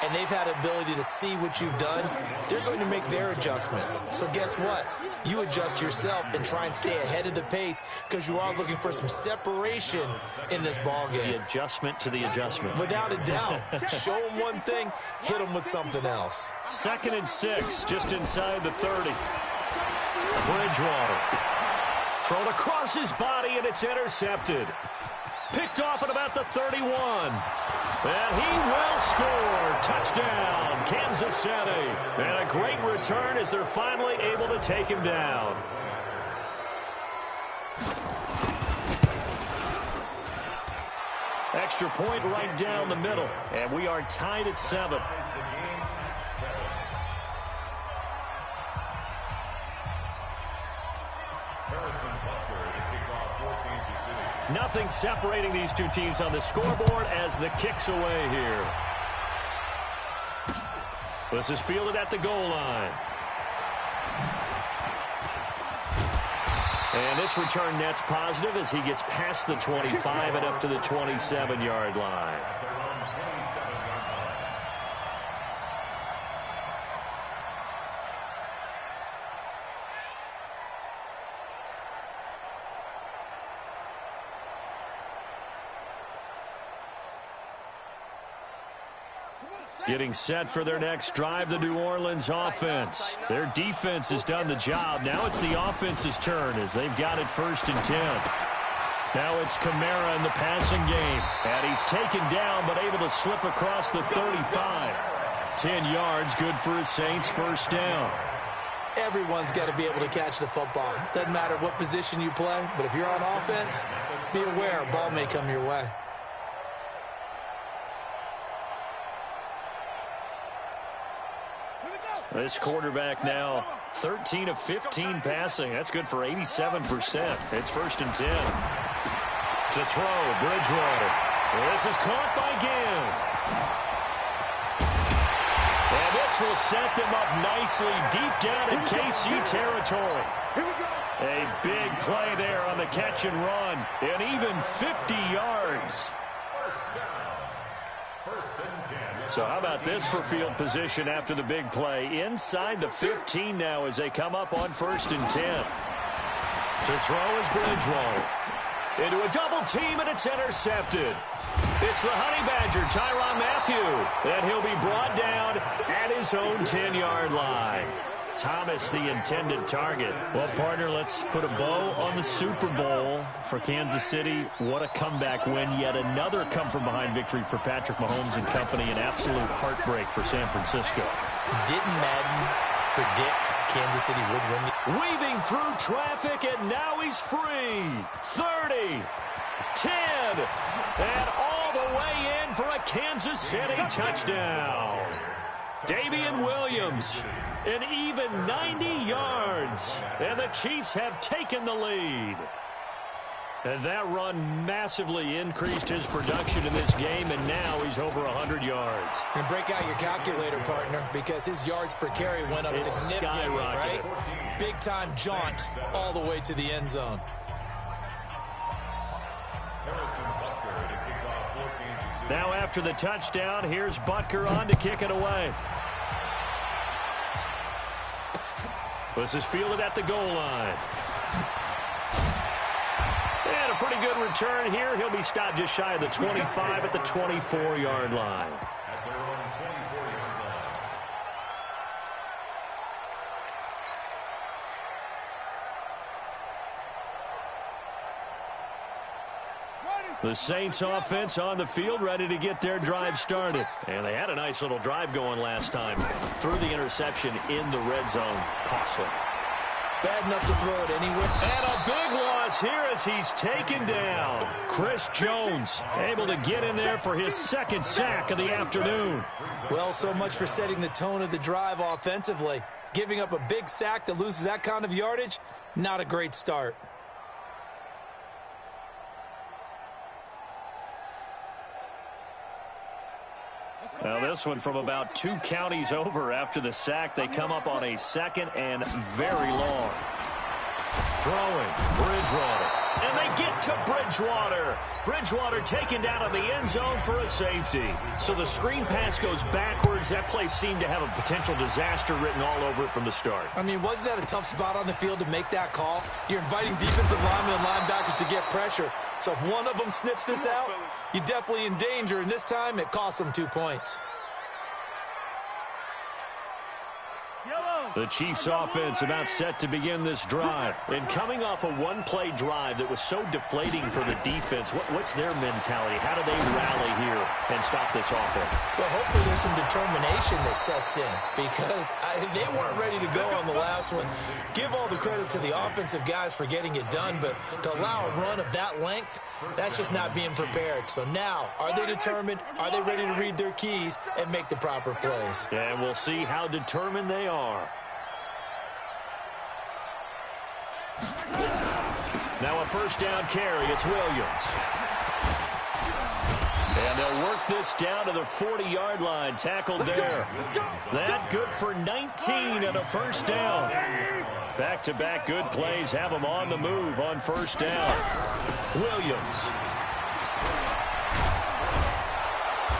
and they've had the ability to see what you've done, they're going to make their adjustments. So guess what? You adjust yourself and try and stay ahead of the pace because you are looking for some separation in this ball game. The adjustment to the adjustment. Without a doubt. Show them one thing, hit them with something else. 2nd and 6, just inside the 30. Bridgewater. Thrown across his body, and it's intercepted. Picked off at about the 31. And he will score. Touchdown, Kansas City. And a great return as they're finally able to take him down. Extra point right down the middle. And we are tied at 7. Nothing separating these two teams on the scoreboard as the kick's away here. This is fielded at the goal line. And this return net's positive as he gets past the 25 and up to the 27-yard line. Getting set for their next drive, the New Orleans offense. Their defense has done the job. Now it's the offense's turn as they've got it 1st and 10. Now it's Kamara in the passing game. And he's taken down but able to slip across the 35. 10 yards, good for his Saints, 1st down. Everyone's got to be able to catch the football. Doesn't matter what position you play, but if you're on offense, be aware a ball may come your way. This quarterback now 13 of 15 passing. That's good for 87%. It's 1st and 10. To throw, Bridgewater. This is caught by Ginn. And this will set them up nicely deep down in KC territory. A big play there on the catch and run. And even 50 yards. So how about this for field position after the big play? Inside the 15 now as they come up on 1st and 10. To throw is Bridgewater. Into a double team, and it's intercepted. It's the Honey Badger, Tyrann Mathieu. And he'll be brought down at his own 10-yard line. Thomas, the intended target. Well, partner, let's put a bow on the Super Bowl for Kansas City. What a comeback win. Yet another come-from-behind victory for Patrick Mahomes and company. An absolute heartbreak for San Francisco. Didn't Madden predict Kansas City would win? Weaving through traffic, and now he's free. 30, 10, and all the way in for a Kansas City touchdown. Damian Williams, an even 90 yards, and the Chiefs have taken the lead. And that run massively increased his production in this game, and now he's over 100 yards. And break out your calculator, partner, because his yards per carry went up significantly, right? Big-time jaunt all the way to the end zone. Now after the touchdown, here's Butker on to kick it away. This is fielded at the goal line. And a pretty good return here. He'll be stopped just shy of the 25 at the 24-yard line. The Saints offense on the field, ready to get their drive started. And they had a nice little drive going last time. Threw the interception in the red zone. Costly. Bad enough to throw it anywhere. And a big loss here as he's taken down. Chris Jones able to get in there for his 2nd sack of the afternoon. Well, so much for setting the tone of the drive offensively. Giving up a big sack that loses that kind of yardage, not a great start. Now this one from about 2 counties over after the sack. They come up on a 2nd and very long. Throwing, Bridgewater. And they get to Bridgewater. Bridgewater taken down in the end zone for a safety. So the screen pass goes backwards. That play seemed to have a potential disaster written all over it from the start. I mean, wasn't that a tough spot on the field to make that call? You're inviting defensive linemen and linebackers to get pressure. So if one of them sniffs this out, you're definitely in danger. And this time, it cost them 2 points. The Chiefs offense about set to begin this drive. And coming off a one-play drive that was so deflating for the defense, what's their mentality? How do they rally here and stop this offense? Well, hopefully there's some determination that sets in because they weren't ready to go on the last one. Give all the credit to the offensive guys for getting it done, but to allow a run of that length, that's just not being prepared. So now, are they determined? Are they ready to read their keys and make the proper plays? And we'll see how determined they are. Now a first down carry. It's Williams. And they'll work this down to the 40-yard line. Tackled there. That good for 19 and a first down. Back-to-back good plays have them on the move on first down. Williams.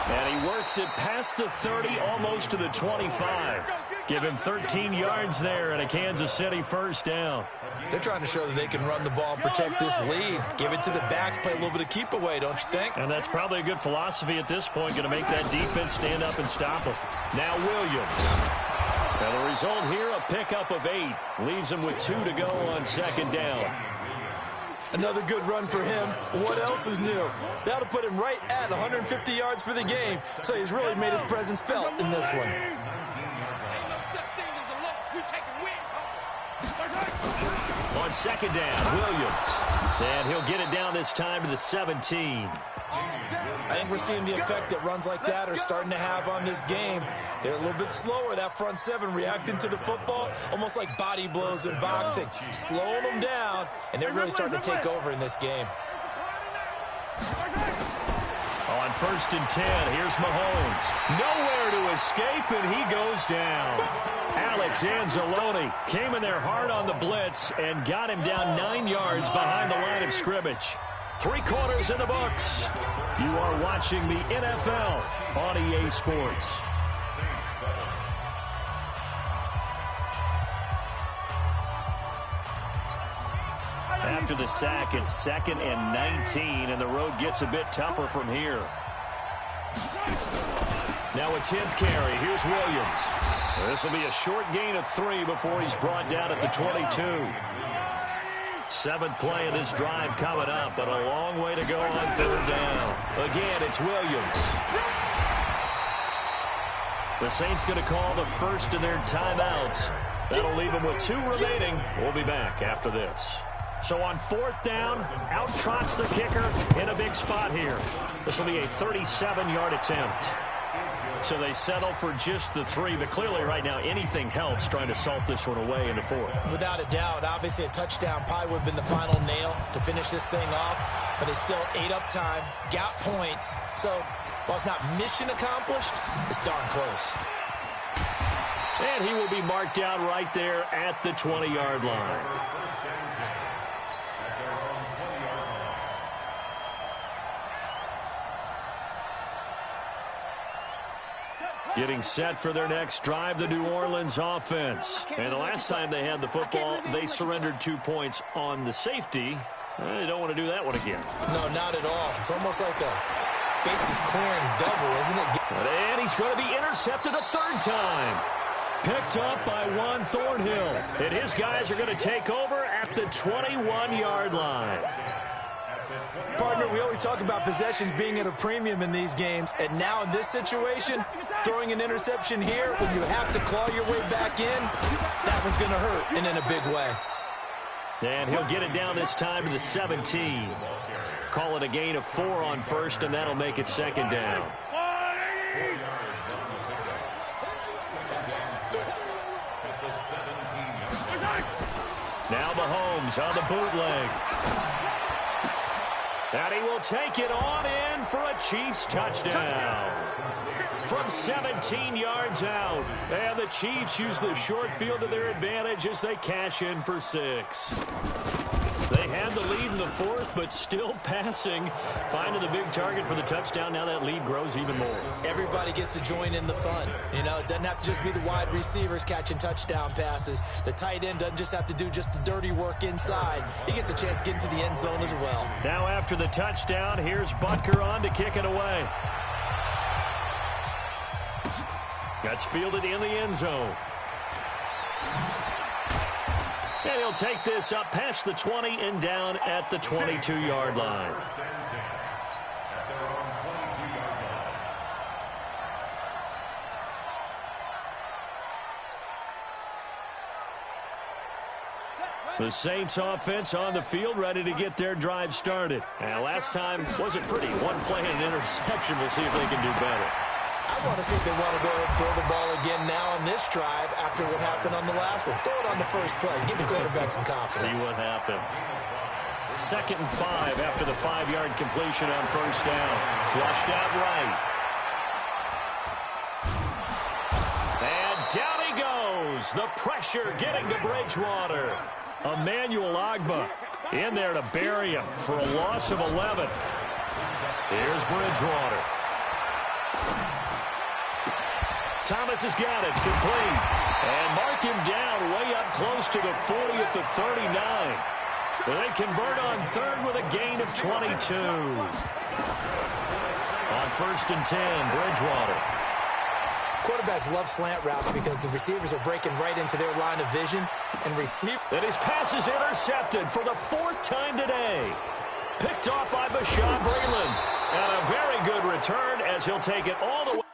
And he works it past the 30, almost to the 25. Give him 13 yards there and a Kansas City first down. They're trying to show that they can run the ball and protect this lead. Give it to the backs, play a little bit of keep away, don't you think? And that's probably a good philosophy at this point, going to make that defense stand up and stop them. Now Williams. And the result here, a pickup of 8. Leaves him with 2 to go on second down. Another good run for him. What else is new? That'll put him right at 150 yards for the game, so he's really made his presence felt in this one. On second down, Williams. And he'll get it down this time to the 17. I think we're seeing the effect that runs like that are starting to have on this game. They're a little bit slower, that front seven, reacting to the football, almost like body blows in boxing, slowing them down, and they're really starting to take over in this game. On first and 10, here's Mahomes. Nowhere to escape, and he goes down. Alex Anzalone came in there hard on the blitz and got him down 9 yards behind the line of scrimmage. 3 quarters in the books. You are watching the NFL on EA Sports. After the sack, it's 2nd and 19, and the road gets a bit tougher from here. Now a 10th carry. Here's Williams. This will be a short gain of 3 before he's brought down at the 22. 7th play of this drive coming up, but a long way to go on 3rd down. Again, it's Williams. The Saints going to call the first of their timeouts. That'll leave them with 2 remaining. We'll be back after this. So on 4th down, out trots the kicker in a big spot here. This will be a 37-yard attempt. So they settle for just the 3, but clearly right now anything helps trying to salt this one away in the 4th. Without a doubt, obviously a touchdown probably would have been the final nail to finish this thing off, but it's still ate up time, got points. So while it's not mission accomplished, it's darn close. And he will be marked down right there at the 20-yard line. Getting set for their next drive, the New Orleans offense. And the last time they had the football, they surrendered 2 points on the safety. They don't want to do that one again. No, not at all. It's almost like a bases clearing double, isn't it? And he's going to be intercepted a 3rd time. Picked up by Juan Thornhill. And his guys are going to take over at the 21-yard line. Partner, we always talk about possessions being at a premium in these games, and now in this situation, throwing an interception here when you have to claw your way back in, that one's going to hurt, and in a big way. And he'll get it down this time to the 17. Call it a gain of 4 on 1st, and that'll make it 2nd down. Now Mahomes on the bootleg. And he will take it on in for a Chiefs touchdown. From 17 yards out. And the Chiefs use the short field to their advantage as they cash in for 6. They had the lead in the fourth, but still passing. Finding the big target for the touchdown. Now that lead grows even more. Everybody gets to join in the fun. You know, it doesn't have to just be the wide receivers catching touchdown passes. The tight end doesn't just have to do just the dirty work inside. He gets a chance to get into the end zone as well. Now after the touchdown, here's Butker on to kick it away. That's fielded in the end zone. And he'll take this up past the 20 and down at the 22-yard line. The Saints offense on the field, ready to get their drive started. And last time wasn't pretty. One play and an interception. We'll see if they can do better. I want to see if they want to go ahead and throw the ball again now on this drive after what happened on the last one. Throw it on the first play. Give the quarterback some confidence. See what happens. 2nd and 5 after the 5-yard completion on first down. Flushed out right. And down he goes. The pressure getting to Bridgewater. Emmanuel Ogbah in there to bury him for a loss of 11. Here's Bridgewater. Thomas has got it, complete. And mark him down way up close to the 40 at the 39. They convert on third with a gain of 22. On 1st and 10, Bridgewater. Quarterbacks love slant routes because the receivers are breaking right into their line of vision. And And his pass is intercepted for the 4th time today. Picked off by Bashaud Breeland. And a very good return as he'll take it all the way.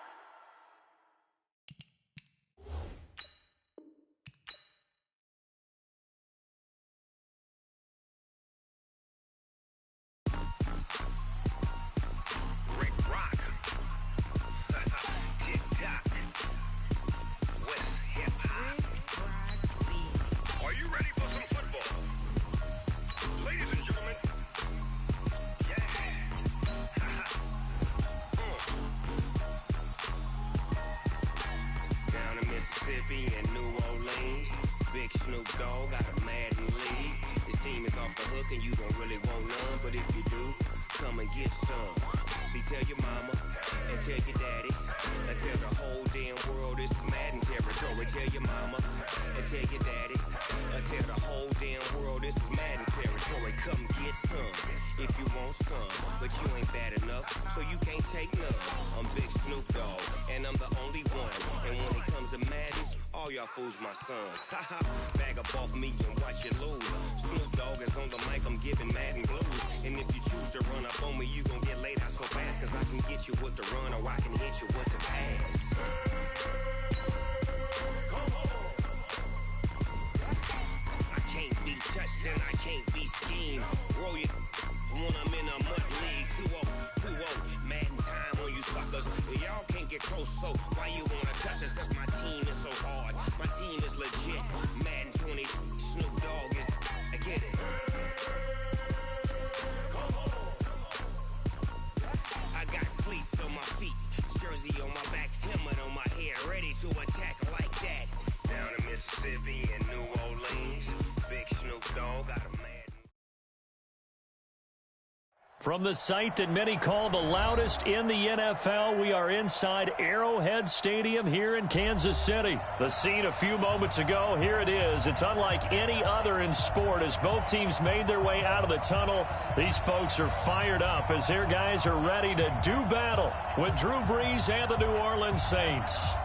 From the site that many call the loudest in the NFL, we are inside Arrowhead Stadium here in Kansas City. The scene a few moments ago, here it is. It's unlike any other in sport as both teams made their way out of the tunnel. These folks are fired up as their guys are ready to do battle with Drew Brees and the New Orleans Saints.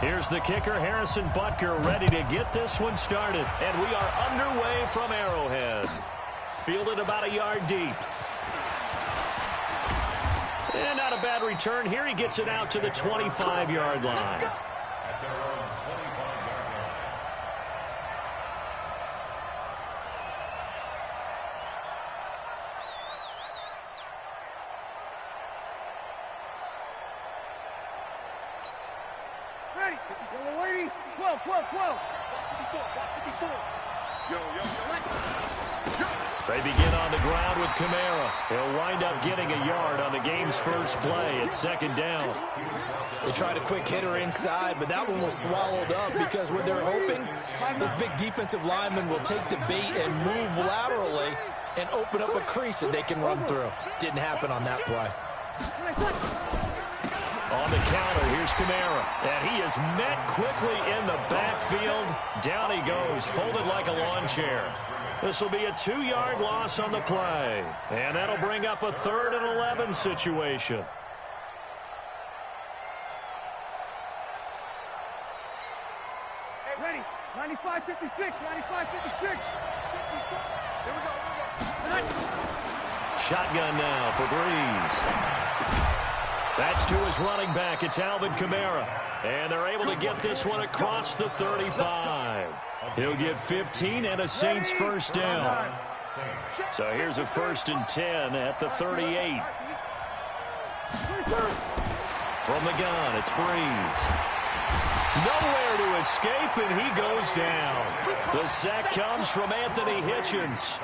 Here's the kicker, Harrison Butker, ready to get this one started. And we are underway from Arrowhead. Fielded about a yard deep. And not a bad return. Here he gets it out to the 25-yard line. They begin on the ground with Kamara. He'll wind up getting a yard on the game's first play. It's second down. They tried a quick hitter inside, but that one was swallowed up because what they're hoping, this big defensive lineman will take the bait and move laterally and open up a crease that they can run through. Didn't happen on that play. On the counter, here's Kamara. And he is met quickly in the backfield. Down he goes, folded like a lawn chair. This will be a 2-yard loss on the play. And that'll bring up a 3rd and 11 situation. Hey, ready. 95-56, 95-56. Here we go. Shotgun now for Breeze. That's to his running back. It's Alvin Kamara. And they're able to get this one across the 35. He'll get 15 and a Saints first down. So here's a 1st and 10 at the 38. From the gun, it's Breeze. Nowhere to escape, and he goes down. The sack comes from Anthony Hitchens.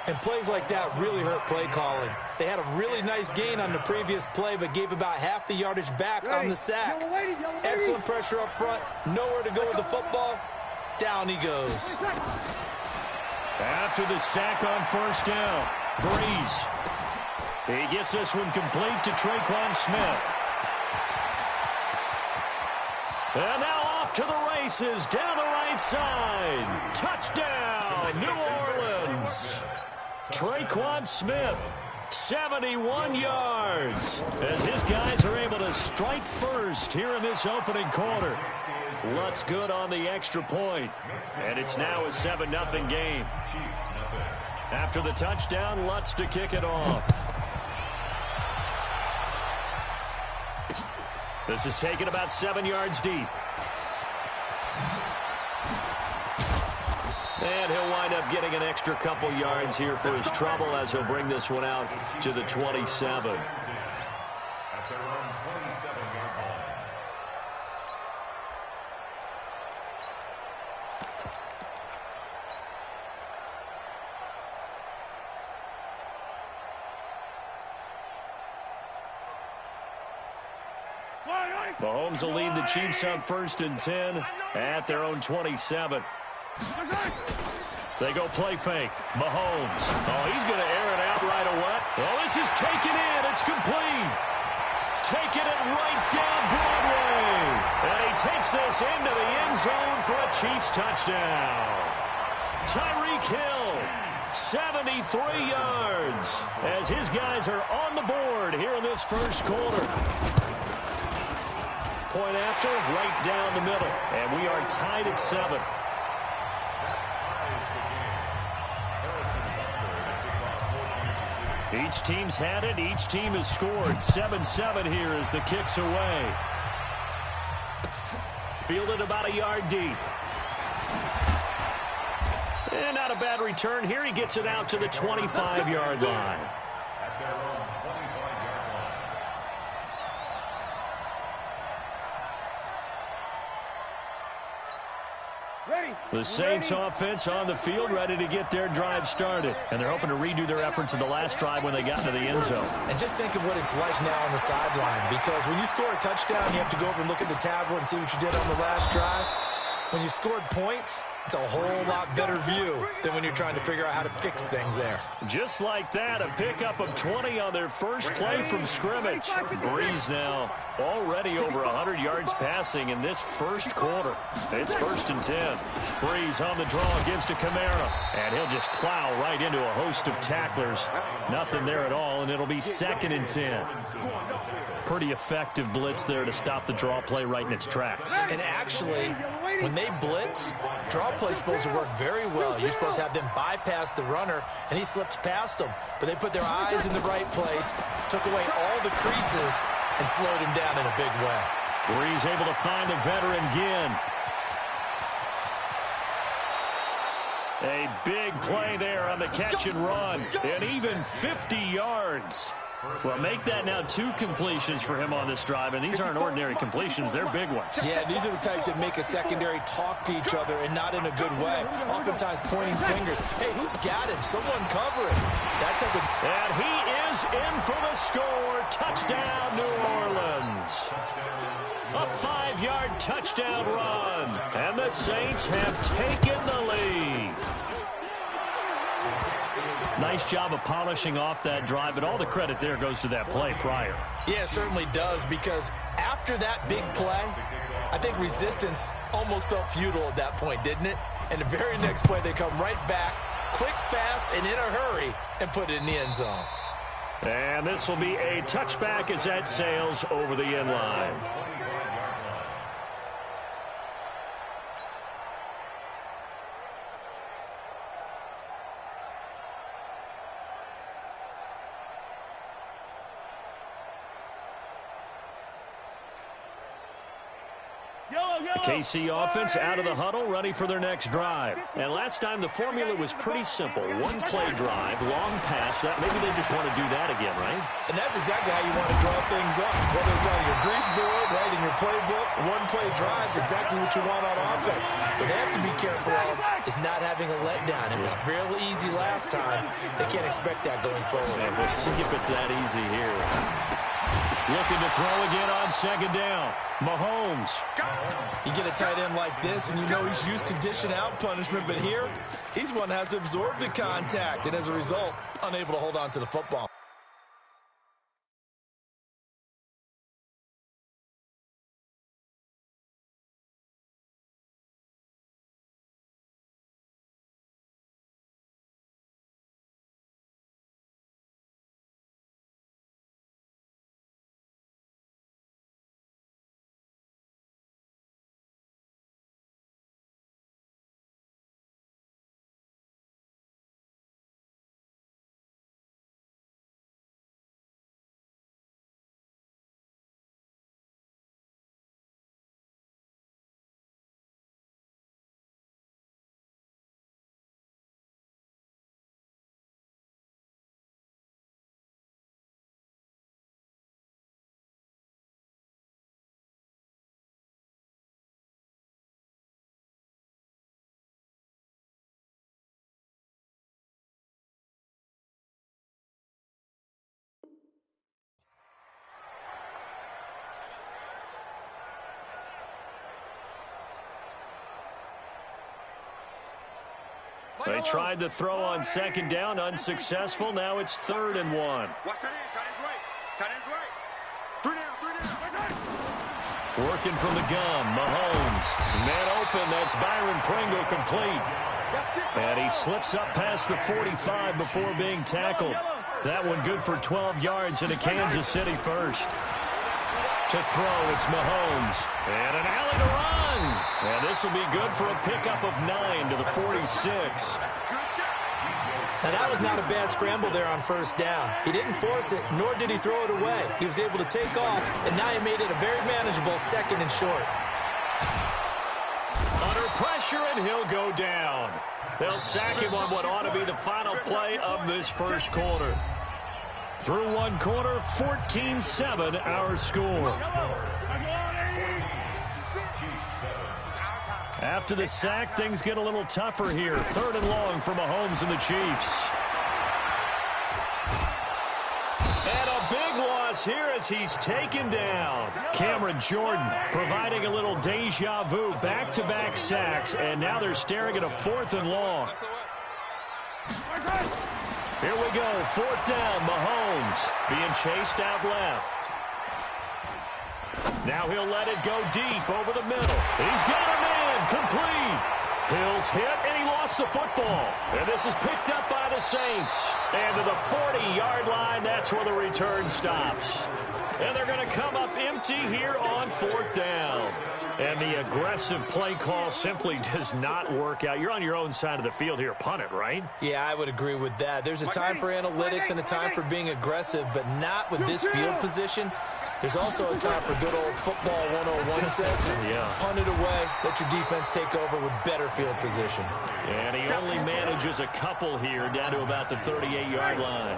And plays like that really hurt play calling. They had a really nice gain on the previous play, but gave about half the yardage back on the sack. Excellent pressure up front. Nowhere to go with the football. Down he goes. After the sack on first down, Breeze. He gets this one complete to Traquan Smith. And now off to the races down the right side. Touchdown, New Orleans. Traquan Smith, 71 yards. As his guys are able to strike first here in this opening quarter. Lutz good on the extra point. And it's now a 7-0 game. After the touchdown, Lutz to kick it off. This is taken about 7 yards deep. And he'll wind up getting an extra couple yards here for his trouble as he'll bring this one out to the 27. Mahomes will lead the Chiefs up 1st and 10 at their own 27. They go play fake. Mahomes. Oh, he's going to air it out right away. Oh, this is taken in. It's complete. Taking it right down Broadway. And he takes this into the end zone for a Chiefs touchdown. Tyreek Hill, 73 yards, as his guys are on the board here in this first quarter. Point after, right down the middle. And we are tied at 7. Each team's had it. Each team has scored. 7-7 here as the kick's away. Fielded about a yard deep. And not a bad return here. He gets it out to the 25-yard line. The Saints offense on the field, ready to get their drive started. And they're hoping to redo their efforts in the last drive when they got into the end zone. And just think of what it's like now on the sideline, because when you score a touchdown, you have to go over and look at the tablet and see what you did on the last drive. When you scored points, it's a whole lot better view than when you're trying to figure out how to fix things there. Just like that, a pickup of 20 on their first play from scrimmage. Breeze now already over 100 yards passing in this first quarter. It's 1st and 10. Breeze on the draw, gives to Kamara. And he'll just plow right into a host of tacklers. Nothing there at all, and it'll be 2nd and 10. Pretty effective blitz there to stop the draw play right in its tracks. And actually, when they blitz, draw play's supposed to work very well. You're supposed to have them bypass the runner, and he slips past them. But they put their eyes in the right place, took away all the creases, and slowed him down in a big way. Breeze able to find the veteran Ginn. A big play there on the catch and run. And even 50 yards. Well, make that now 2 completions for him on this drive, and these aren't ordinary completions. They're big ones. Yeah, these are the types that make a secondary talk to each other and not in a good way. Oftentimes pointing fingers. Hey, who's got him? Someone cover it. That type of... And he is in for the score. Touchdown, New Orleans. A 5-yard touchdown run. And the Saints have taken the lead. Nice job of polishing off that drive, but all the credit there goes to that play prior. Yeah, it certainly does, because after that big play, I think resistance almost felt futile at that point, didn't it? And the very next play, they come right back, quick, fast, and in a hurry, and put it in the end zone. And this will be a touchback as that sails over the end line. KC offense out of the huddle, ready for their next drive. And last time the formula was pretty simple. 1-play drive, long pass. That maybe they just want to do that again, right? And that's exactly how you want to draw things up. Whether it's on your grease board, right, in your playbook, 1-play drives, exactly what you want on offense. What they have to be careful of is not having a letdown. It was fairly easy last time. They can't expect that going forward. And we'll see if it's that easy here. Looking to throw again on second down. Mahomes. You get a tight end like this, and you know he's used to dishing out punishment, but here, he's one that has to absorb the contact, and as a result, unable to hold on to the football. They tried to throw on second down, unsuccessful. Now it's 3rd and 1. Watch that end, tight end's right. Tight end's right. 3 down. Working from the gun, Mahomes. Man open, that's Byron Pringle complete. And he slips up past the 45 before being tackled. That one good for 12 yards into Kansas City first. To throw, it's Mahomes. And an alley to run. And this will be good for a pickup of 9 to the 46. Now, that was not a bad scramble there on first down. He didn't force it, nor did he throw it away. He was able to take off, and now he made it a very manageable 2nd and short. Under pressure, and he'll go down. They'll sack him on what ought to be the final play of this first quarter. Through one quarter, 14-7 our score. After the sack, things get a little tougher here. 3rd and long for Mahomes and the Chiefs. And a big loss here as he's taken down. Cameron Jordan providing a little deja vu, back-to-back sacks, and now they're staring at a 4th and long. Here we go, 4th down, Mahomes being chased out left. Now he'll let it go deep over the middle. He's got a man, complete. Hill's hit, and he lost the football. And this is picked up by the Saints. And to the 40-yard line, that's where the return stops. And they're going to come up empty here on 4th down. And the aggressive play call simply does not work out. You're on your own side of the field here. Punt it, right? Yeah, I would agree with that. There's a time for analytics and a time for being aggressive, but not with this field position. There's also a time for good old football 101 sense. Yeah. Punt it away, let your defense take over with better field position. And he only manages a couple here down to about the 38-yard line.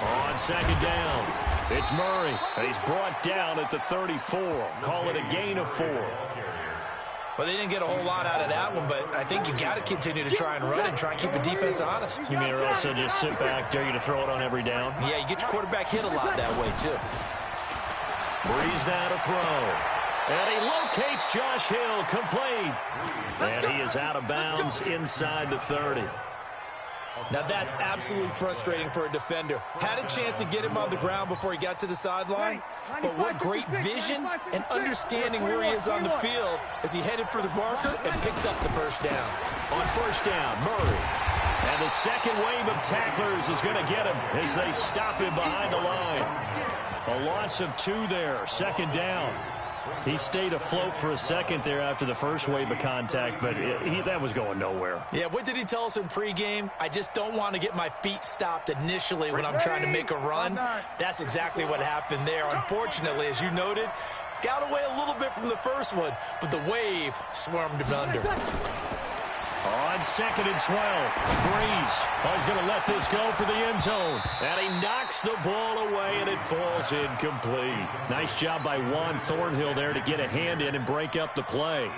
On second down, it's Murray. And he's brought down at the 34. Call it a gain of 4. Well, they didn't get a whole lot out of that one, but I think you got to continue to try and run and try and keep the defense honest. You mean also just sit back, dare you to throw it on every down? Yeah, you get your quarterback hit a lot that way, too. Breeze now to throw. And he locates Josh Hill, complete. And he is out of bounds inside the 30. Now, that's absolutely frustrating for a defender. Had a chance to get him on the ground before he got to the sideline, but what great vision and understanding where he is on the field as he headed for the marker and picked up the first down. On first down, Murray. And the second wave of tacklers is going to get him as they stop him behind the line. A loss of 2 there, second down. He stayed afloat for a second there after the first wave of contact, but that was going nowhere. Yeah, what did he tell us in pregame? I just don't want to get my feet stopped initially when I'm trying to make a run. That's exactly what happened there. Unfortunately, as you noted, got away a little bit from the first one, but the wave swarmed him under. On second and 12, Breeze is going to let this go for the end zone. And he knocks the ball away, and it falls incomplete. Nice job by Juan Thornhill there to get a hand in and break up the play.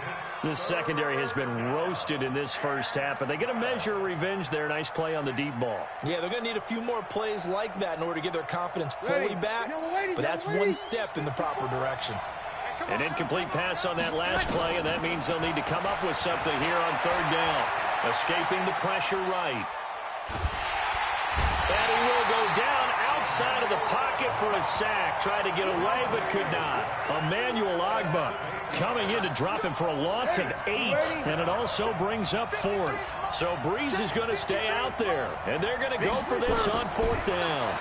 This secondary has been roasted in this first half, but they get a measure of revenge there. Nice play on the deep ball. Yeah, they're going to need a few more plays like that in order to get their confidence fully back, but that's one step in the proper direction. An incomplete pass on that last play, and that means they'll need to come up with something here on third down. Escaping the pressure right. And he will go down outside of the pocket for a sack. Tried to get away, but could not. Emmanuel Ogbah coming in to drop him for a loss of 8, and it also brings up 4th. So Breeze is going to stay out there, and they're going to go for this on 4th down.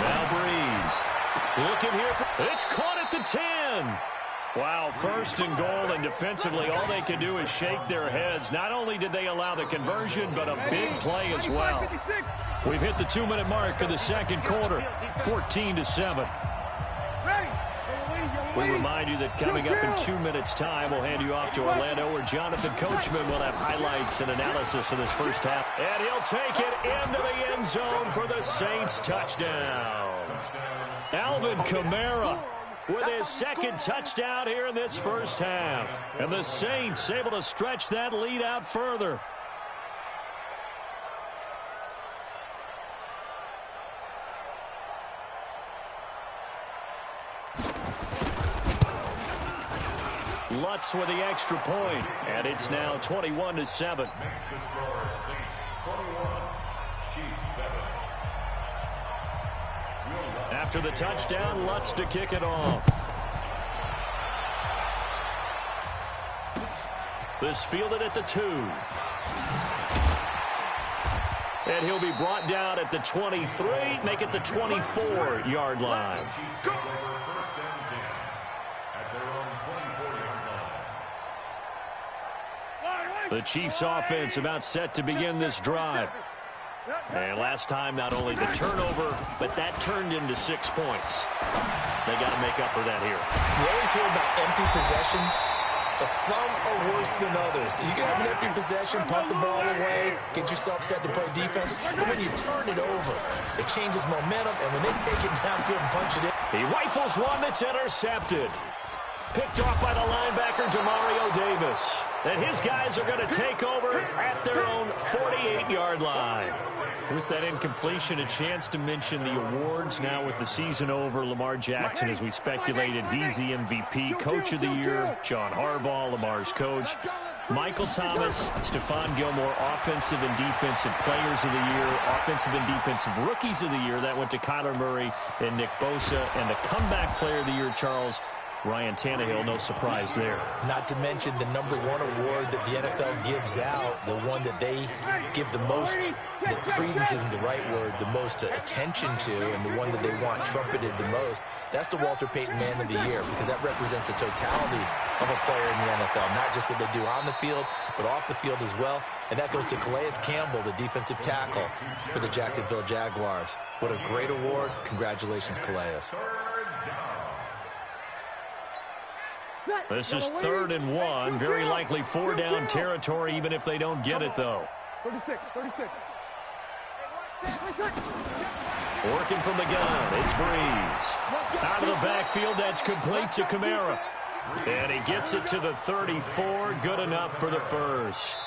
Now Breeze. Looking here for... It's caught at the 10. Wow, first and goal, and defensively all they can do is shake their heads. Not only did they allow the conversion, but a big play as well. We've hit the 2-minute mark of the second quarter, 14-7. We remind you that coming up in 2 minutes' time, we'll hand you off to Orlando, where Jonathan Coachman will have highlights and analysis of this first half. And he'll take it into the end zone for the Saints touchdown. Alvin Kamara with his second touchdown here in this first half. And the Saints able to stretch that lead out further. Lutz with the extra point, and it's now 21-7. After the touchdown, Lutz to kick it off. This fielded at the 2. And he'll be brought down at the 23, make it the 24-yard line. The Chiefs' offense about set to begin this drive. And last time, not only the turnover, but that turned into 6 points. They got to make up for that here. You always hear about empty possessions, but some are worse than others. You can have an empty possession, punt the ball away, get yourself set to play defense. But when you turn it over, it changes momentum, and when they take it downfield and punch it in. He rifles one that's intercepted. Picked off by the linebacker, Demario Davis. And his guys are going to take over at their own 48-yard line. With that incompletion, a chance to mention the awards. Now with the season over, Lamar Jackson, as we speculated, he's the MVP. Coach of the Year, John Harbaugh, Lamar's coach. Michael Thomas, Stephon Gilmore, Offensive and Defensive Players of the Year, Offensive and Defensive Rookies of the Year. That went to Kyler Murray and Nick Bosa. And the Comeback Player of the Year, Charles, Ryan Tannehill, no surprise there. Not to mention the #1 award that the NFL gives out, the one that they give the most, credence isn't the right word, the most attention to, and the one that they want trumpeted the most. That's the Walter Payton Man of the Year, because that represents the totality of a player in the NFL, not just what they do on the field, but off the field as well. And that goes to Calais Campbell, the defensive tackle for the Jacksonville Jaguars. What a great award. Congratulations, Calais. This is 3rd and 1. Very likely 4-down territory, even if they don't get it, though. 36. Working from the gun, it's Breeze. Out of the backfield, that's complete to Kamara. And he gets it to the 34, good enough for the first.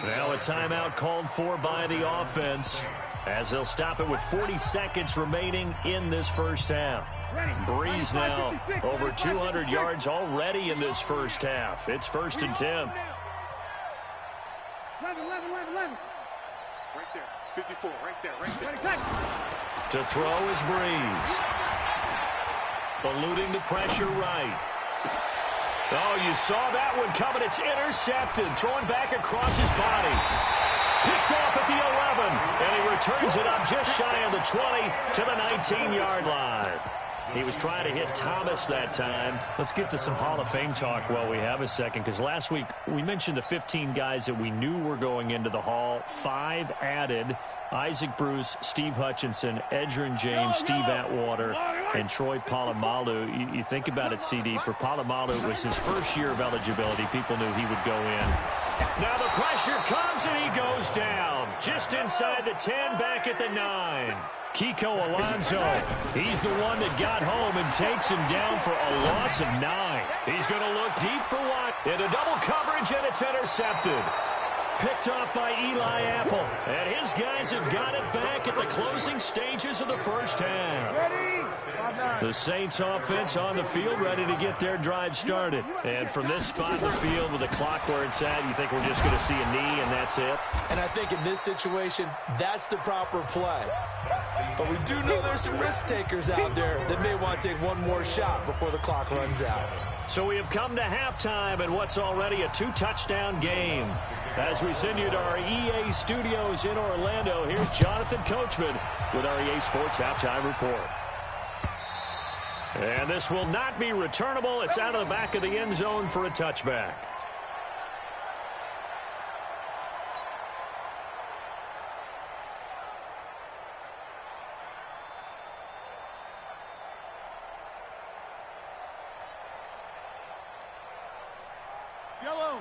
Now a timeout called for by the offense as they'll stop it with 40 seconds remaining in this first half. Breeze now over 200 yards already in this first half. It's 1st and 10. 11. Right there. 54. Right there. To throw is Breeze. Eluding the pressure right. Oh, you saw that one coming. It's intercepted. Throwing back across his body. Picked off at the 11. And he returns it up just shy of the 20 to the 19-yard line. He was trying to hit Thomas that time. Let's get to some Hall of Fame talk while we have a second, because last week we mentioned the 15 guys that we knew were going into the Hall. 5 added: Isaac Bruce, Steve Hutchinson, Edgerrin James, Steve Atwater, and Troy Polamalu. You think about it, CD, for Polamalu, it was his first year of eligibility. People knew he would go in. Now the pressure comes and he goes down. Just inside the 10, back at the 9. Kiko Alonso, he's the one that got home and takes him down for a loss of 9. He's going to look deep for one. Into double coverage, and it's intercepted. Picked off by Eli Apple. And his guys have got it back at the closing stages of the first half. The Saints offense on the field, ready to get their drive started. And from this spot in the field with the clock where it's at, you think we're just going to see a knee and that's it? And I think in this situation, that's the proper play. But we do know there's some risk takers out there that may want to take one more shot before the clock runs out. So we have come to halftime in what's already a 2-touchdown game. As we send you to our EA studios in Orlando, here's Jonathan Coachman with our EA Sports Halftime Report. And this will not be returnable. It's out of the back of the end zone for a touchback.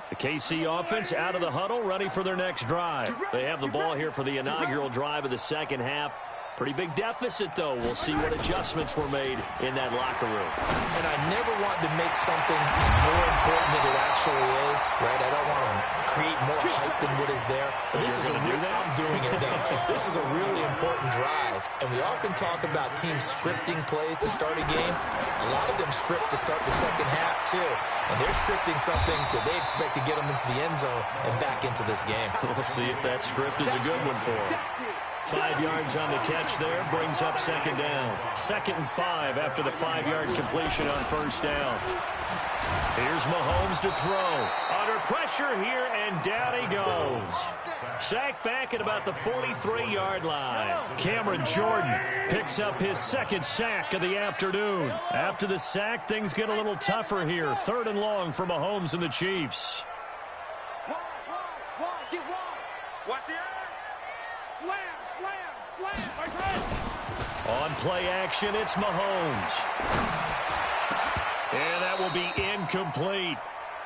The KC offense out of the huddle, ready for their next drive. They have the ball here for the inaugural drive of the second half. Pretty big deficit, though. We'll see what adjustments were made in that locker room. And I never want to make something more important than it actually is, right? I don't want to create more hype than what is there. But this is a real, I'm doing it, though. This is a really important drive. And we often talk about teams scripting plays to start a game. A lot of them script to start the second half, too. And they're scripting something that they expect to get them into the end zone and back into this game. We'll see if that script is a good one for them. 5 yards on the catch there, brings up second down. 2nd and 5 after the 5-yard completion on first down. Here's Mahomes to throw. Under pressure here, and down he goes. Sacked back at about the 43-yard line. Cameron Jordan picks up his 2nd sack of the afternoon. After the sack, things get a little tougher here. 3rd and long for Mahomes and the Chiefs. Watch the eye. Slam. On play action, it's Mahomes. And that will be incomplete.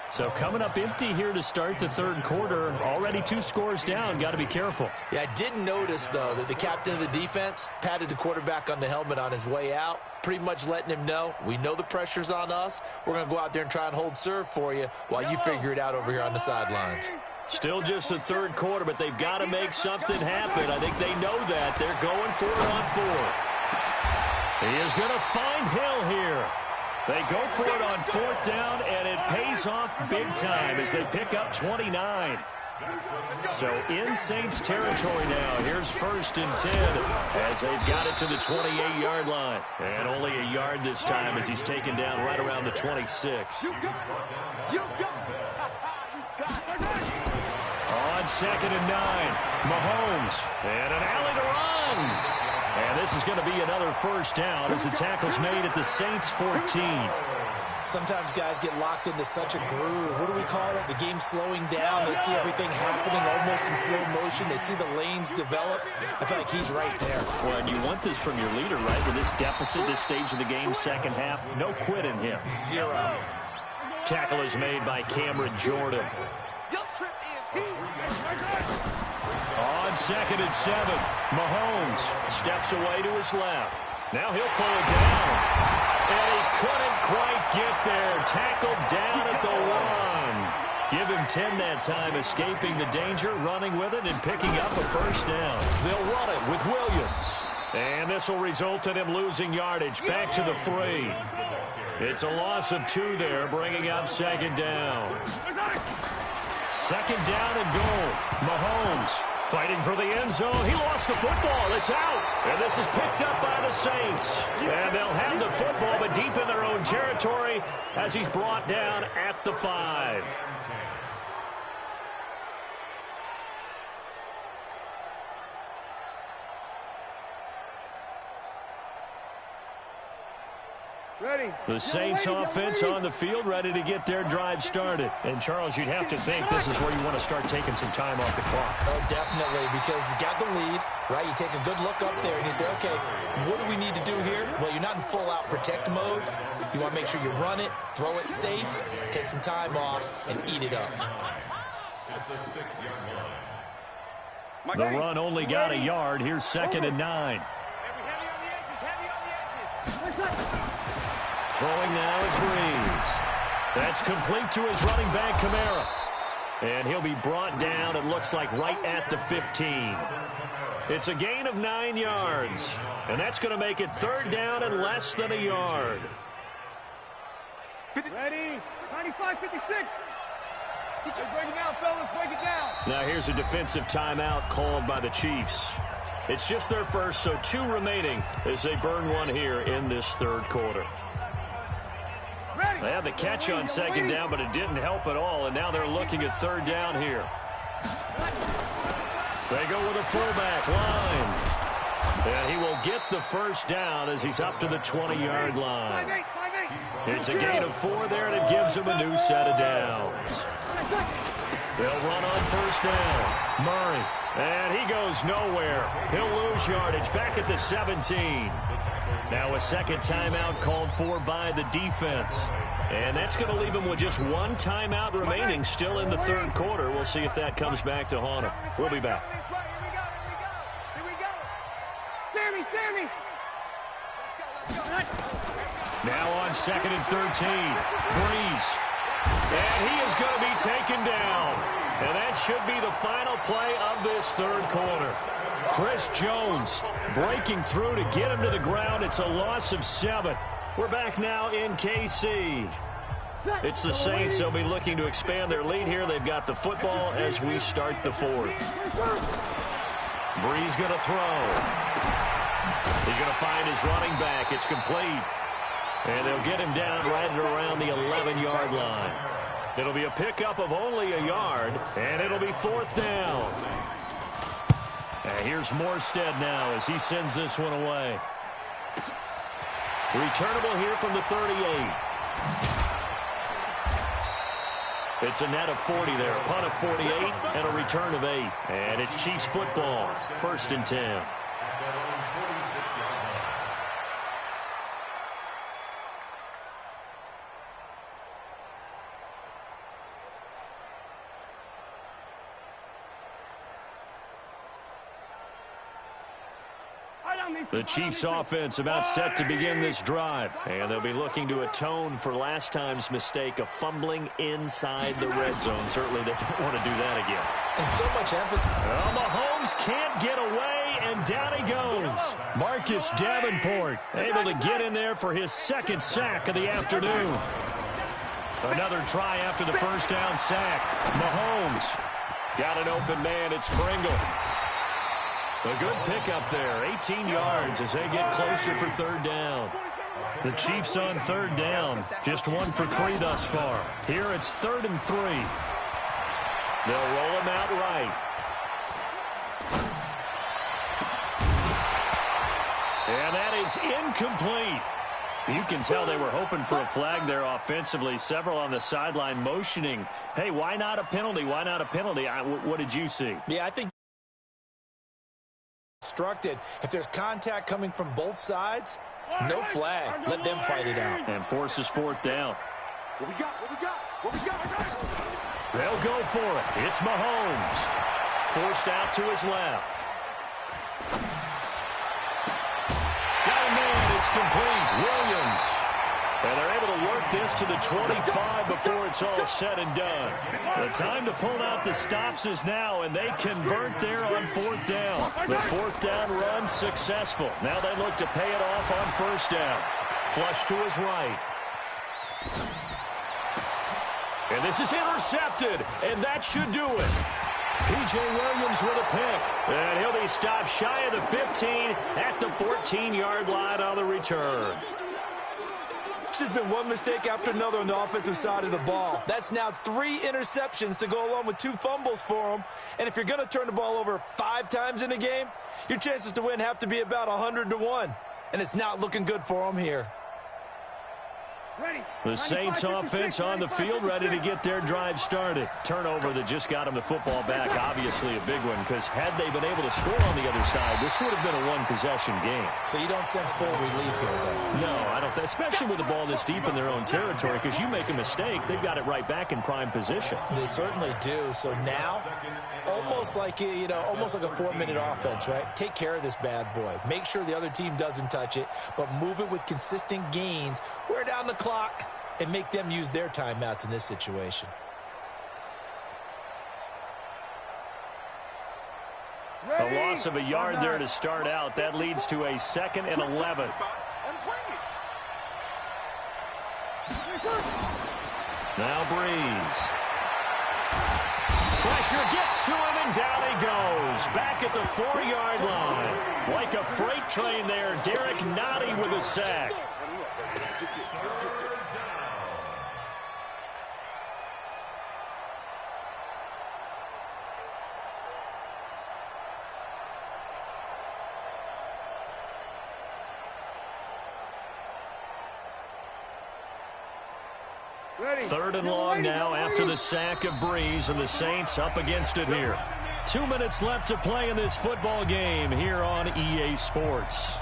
So coming up empty here to start the third quarter. Already 2 scores down. Got to be careful. Yeah, I did notice, though, that the captain of the defense patted the quarterback on the helmet on his way out, pretty much letting him know, we know the pressure's on us. We're going to go out there and try and hold serve for you while you figure it out over here on the sidelines. Still just the third quarter, but they've got to make something happen. I think they know that. They're going for it on 4th. He is going to find Hill here. They go for it on 4th down, and it pays off big time as they pick up 29. So in Saints territory now. Here's 1st and 10 as they've got it to the 28-yard line. And only a yard this time as he's taken down right around the 26. On 2nd and 9, Mahomes, and an alley to run. And this is going to be another first down as the tackle's made at the Saints 14. Sometimes guys get locked into such a groove. What do we call it? The game's slowing down. They see everything happening almost in slow motion. They see the lanes develop. I feel like he's right there. Well, and you want this from your leader, right? With this deficit, this stage of the game, second half, no quit in him. 0. Tackle is made by Cameron Jordan. On on 2nd and 7. Mahomes steps away to his left. Now he'll pull it down. And he couldn't quite get there. Tackled down at the 1. Give him 10 that time, escaping the danger, running with it, and picking up a first down. They'll run it with Williams. And this will result in him losing yardage back to the 3. It's a loss of 2 there, bringing up 2nd down. 2nd down and goal. Mahomes fighting for the end zone. He lost the football. It's out. And this is picked up by the Saints. And they'll have the football, but deep in their own territory as he's brought down at the 5. Ready. The Saints offense on the field, ready to get their drive started. And, Charles, you'd have to think this is where you want to start taking some time off the clock. Oh, definitely, because you got the lead, right? You take a good look up there and you say, okay, what do we need to do here? Well, you're not in full-out protect mode. You want to make sure you run it, throw it safe, take some time off, and eat it up. The run only got a yard. Here's 2nd and 9. Throwing now is Breeze. That's complete to his running back, Kamara. And he'll be brought down, it looks like, right at the 15. It's a gain of 9 yards. And that's going to make it 3rd down and less than a yard. Ready. 95, 56. Break it down, fellas. Break it down. Now here's a defensive timeout called by the Chiefs. It's just their first, so 2 remaining as they burn one here in this 3rd quarter. They had the catch on 2nd down, but it didn't help at all, and now they're looking at 3rd down here. They go with a fullback line. And he will get the first down as he's up to the 20-yard line. It's a gain of 4 there, and it gives him a new set of downs. They'll run on 1st down. Murray. And he goes nowhere. He'll lose yardage back at the 17. Now a 2nd timeout called for by the defense. And that's going to leave him with just 1 timeout remaining still in the 3rd quarter. We'll see if that comes back to haunt him. We'll be back. Here we go. Sammy. Now on 2nd and 13. Breeze. And he is going to be taken down. And that should be the final play of this 3rd quarter. Chris Jones breaking through to get him to the ground. It's a loss of 7. We're back now in KC. It's the Saints. They'll be looking to expand their lead here. They've got the football as we start the 4th. Breeze going to throw. He's going to find his running back. It's complete. And they'll get him down right around the 11-yard line. It'll be a pickup of only a yard, and it'll be 4th down. And here's Morstead now as he sends this one away. Returnable here from the 38. It's a net of 40 there, a punt of 48, and a return of 8. And it's Chiefs football, 1st and 10. The Chiefs offense about set to begin this drive. And they'll be looking to atone for last time's mistake of fumbling inside the red zone. Certainly they don't want to do that again. And so much emphasis. Well, Mahomes can't get away, and down he goes. Marcus Davenport able to get in there for his 2nd sack of the afternoon. Another try after the 1st down sack. Mahomes got an open man. It's Pringle. A good pickup there, 18 yards as they get closer for 3rd down. The Chiefs on 3rd down, just 1 for 3 thus far. Here it's 3rd and 3. They'll roll him out right. And that is incomplete. You can tell they were hoping for a flag there offensively. Several on the sideline motioning, hey, why not a penalty? Why not a penalty? What did you see? Yeah, I think instructed if there's contact coming from both sides, no flag. Let them fight it out. And forces 4th down. What we got? They'll go for it. It's Mahomes. forced out to his left. Got a man. It's complete. Williams. And they're able to work this to the 25 before it's all said and done. The time to pull out the stops is now, and they convert there on fourth down. The fourth down run successful. Now they look to pay it off on first down. Flush to his right. And this is intercepted, and that should do it. P.J. Williams with a pick. And he'll be stopped shy of the 15 at the 14-yard line on the return. It's just been one mistake after another on the offensive side of the ball. That's now 3 interceptions to go along with 2 fumbles for him. And if you're going to turn the ball over 5 times in a game, your chances to win have to be about 100-1. And it's not looking good for him here. The Saints offense on the field, ready to get their drive started. Turnover that just got them the football back, obviously a big one, because had they been able to score on the other side, this would have been a one-possession game. So you don't sense full relief here, though? No, I don't, especially with the ball this deep in their own territory, because you make a mistake, they've got it right back in prime position. They certainly do. So now, almost like almost like a 4-minute offense, right? Take care of this bad boy. Make sure the other team doesn't touch it, but move it with consistent gains. Wear down the clock and make them use their timeouts in this situation. A loss of a yard there to start out. That leads to a 2nd and 11. Now Breeze. Pressure gets to him, and down he goes. Back at the 4-yard line. Like a freight train there, Derek Nottie with a sack. Third and long now after the sack of Breeze, and the Saints up against it here. 2 minutes left to play in this football game here on EA Sports.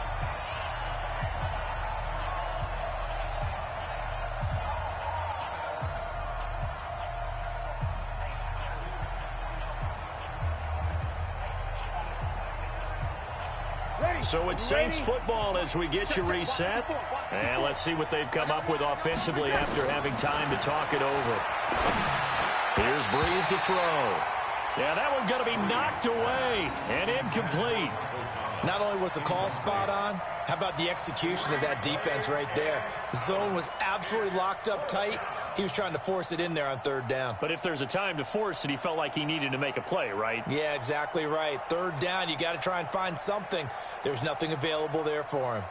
So it's Saints football as we get you reset. And let's see what they've come up with offensively after having time to talk it over. Here's Breeze to throw. Yeah, that one's going to be knocked away and incomplete. Not only was the call spot on, how about the execution of that defense right there? The zone was absolutely locked up tight. He was trying to force it in there on third down. But if there's a time to force it, he felt like he needed to make a play, right? Yeah, exactly right. Third down, you got to try and find something. There's nothing available there for him.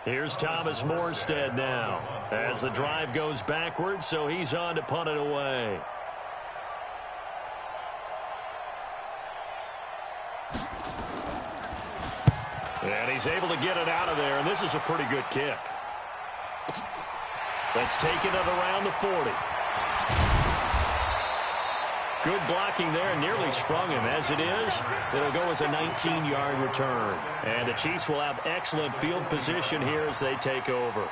Here's Thomas Morstead now as the drive goes backwards, so he's on to punt it away. And he's able to get it out of there, and this is a pretty good kick. Let's take it around the 40. Good blocking there, nearly sprung him. As it is, it'll go as a 19-yard return. And the Chiefs will have excellent field position here as they take over.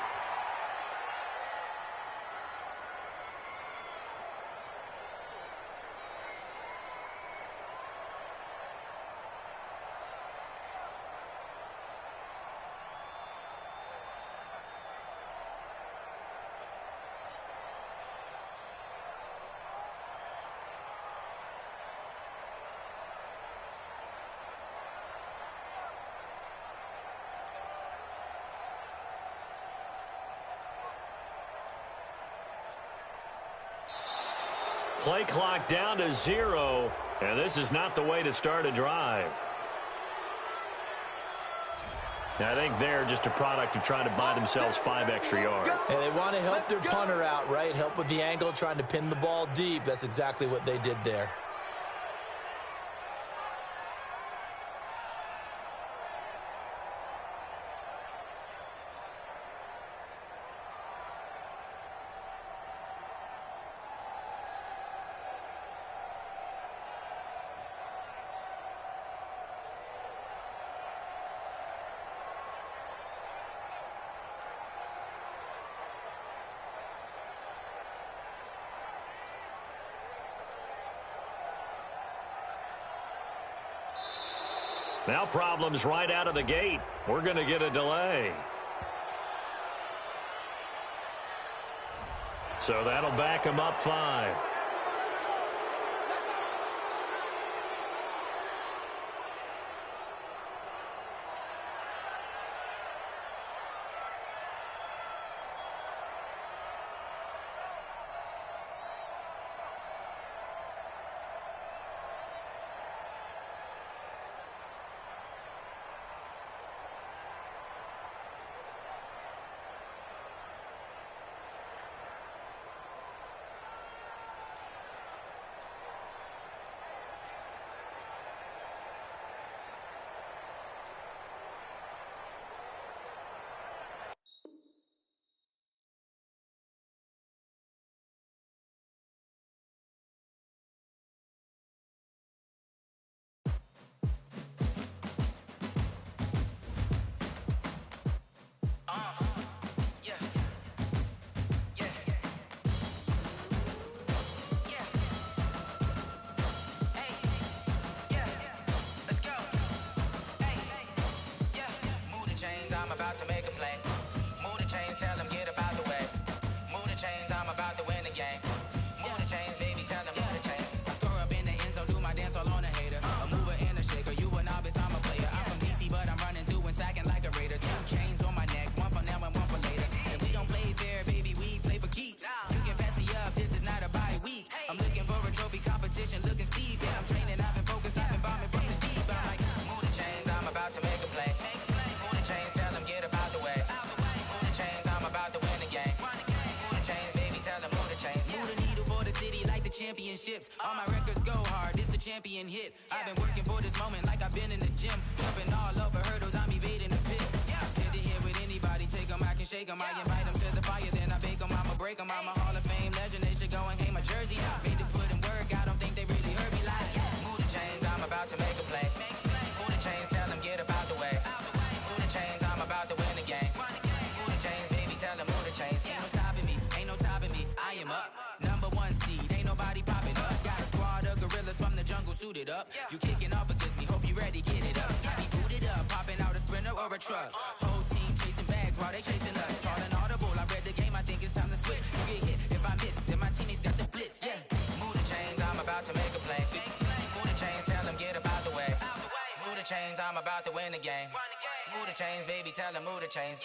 Play clock down to 0, and this is not the way to start a drive. I think they're just a product of trying to buy themselves 5 extra yards. And they want to help their punter out, right? Help with the angle, trying to pin the ball deep. That's exactly what they did there. Now problems right out of the gate. We're going to get a delay. So that'll back him up 5. I'm about to make a play. Move the chains, tell them get up out the way. Move the chains, I'm about to win the game. Move the chains, baby, tell them move the chains. I score up in the end zone, do my dance all on a hater. A mover and a shaker, you a novice, I'm a player. I'm from DC, but I'm running through and sacking like a raider. 2 chains on my neck, one for now and one for later. And we don't play fair, baby, we play for keeps. You can pass me up, this is not a bye week. I'm looking for a trophy competition, looking steep. Yeah, I'm training, I've been focused, I've been bombing from the deep. I'm like, move the chains, I'm about to make a play. Move the chains, tell them get up out the way. Move the chains, I'm about to win the game. Move the chains, baby, tell them move the chains. Move the needle for the city like the championships. All my records go hard, this a champion hit. I've been working for this moment like I've been in the gym. Jumping all over hurdles, I'm evading the pit. Hit the hit with anybody, take them, I can shake them. I invite them to the fire, then I bake them, I'ma break them. I'm a Hall of Fame legend, they should go and hang my jersey. Made to put in work, I don't think they really heard me like, move the chains, I'm about to make a play. Move the chains, tell them get up out the way. Move the chains, I'm about to win the game. Move the chains, baby, tell them move the chains. Ain't no stopping me, ain't no topping me, I am up. Number 1 seed, ain't nobody popping up. Got a squad of gorillas from the jungle suited up. You kicking off against me, hope you ready, get it up. I be booted up, popping out a Sprinter or a truck. Whole team chasing bags while they chasing us. Calling audible, I read the game, I think it's time to switch. You get hit if I miss, then my teammates got the blitz, yeah. Move the chains, I'm about to make a play. Move the chains, tell them get up out the way. Move the chains, I'm about to win the game. Move the chains, baby, tell them move the chains.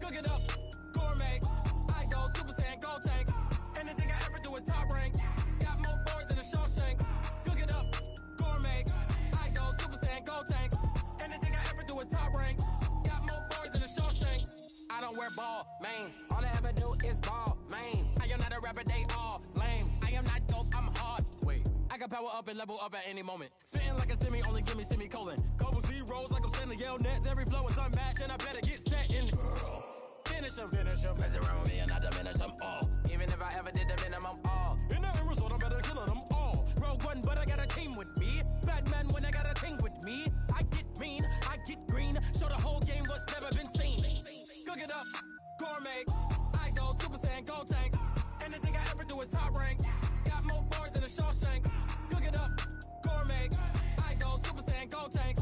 Cook it up, gourmet. I go Super Saiyan, go tank. Anything I ever do is top rank. Got more boards than a Shawshank. Cook it up, gourmet. I go Super Saiyan, go tank. Anything I ever do is top rank. Got more boards than a Shawshank. I don't wear ball mains. All I ever do is ball main. I am not a rapper, they all lame. I am not dope, I'm hard. Wait, I can power up and level up at any moment. Spitting like a semi, only give me semicolon. Couple zeros like I'm sending yell nets. Every flow is unmatched and I better get set in. Finish them. Mess around with me and I diminish them all. Even if I ever did the minimum all. In the end result, I'm better killing them all. Rogue One, but I got a team with me. Batman when I got a team with me. I get mean, I get green. Show the whole game what's never been seen. Cook it up, gourmet. I go Super Saiyan, go tank. Anything I ever do is top rank. Got more boards than a Shawshank. Cook it up, gourmet. I go Super Saiyan, go tank.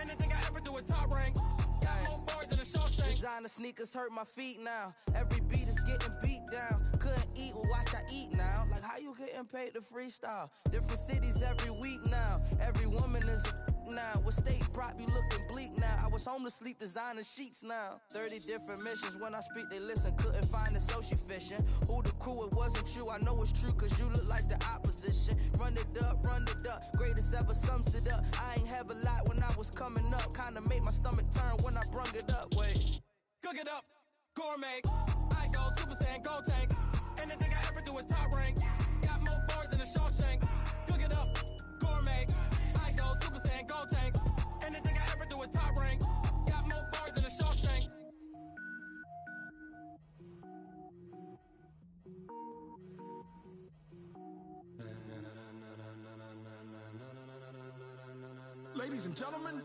Anything I ever do is top rank. Got more boards than a Shawshank. Designer sneakers hurt my feet now. Every beat is getting beat down. Couldn't eat, well watch I eat now. Like how you getting paid to freestyle? Different cities every week now. Every woman is a now. With state prop, you looking bleak now. I was home to sleep, designer sheets now. 30 different missions. When I speak, they listen. Couldn't find it, so she fishing. Who the crew? It wasn't you. I know it's true, cause you look like the opposition. Run it up. Greatest ever sums it up. I ain't have a lot when I was coming up. Kinda made my stomach turn when I brung it up. Wait. Cook it up, gourmet. I go Super Saiyan, go tank. Anything I ever do is top rank. Got more boards than a Shawshank. Cook it up, gourmet. I go Super Saiyan, go tank. Anything I ever do is top rank. Got more boards than a Shawshank. Ladies and gentlemen.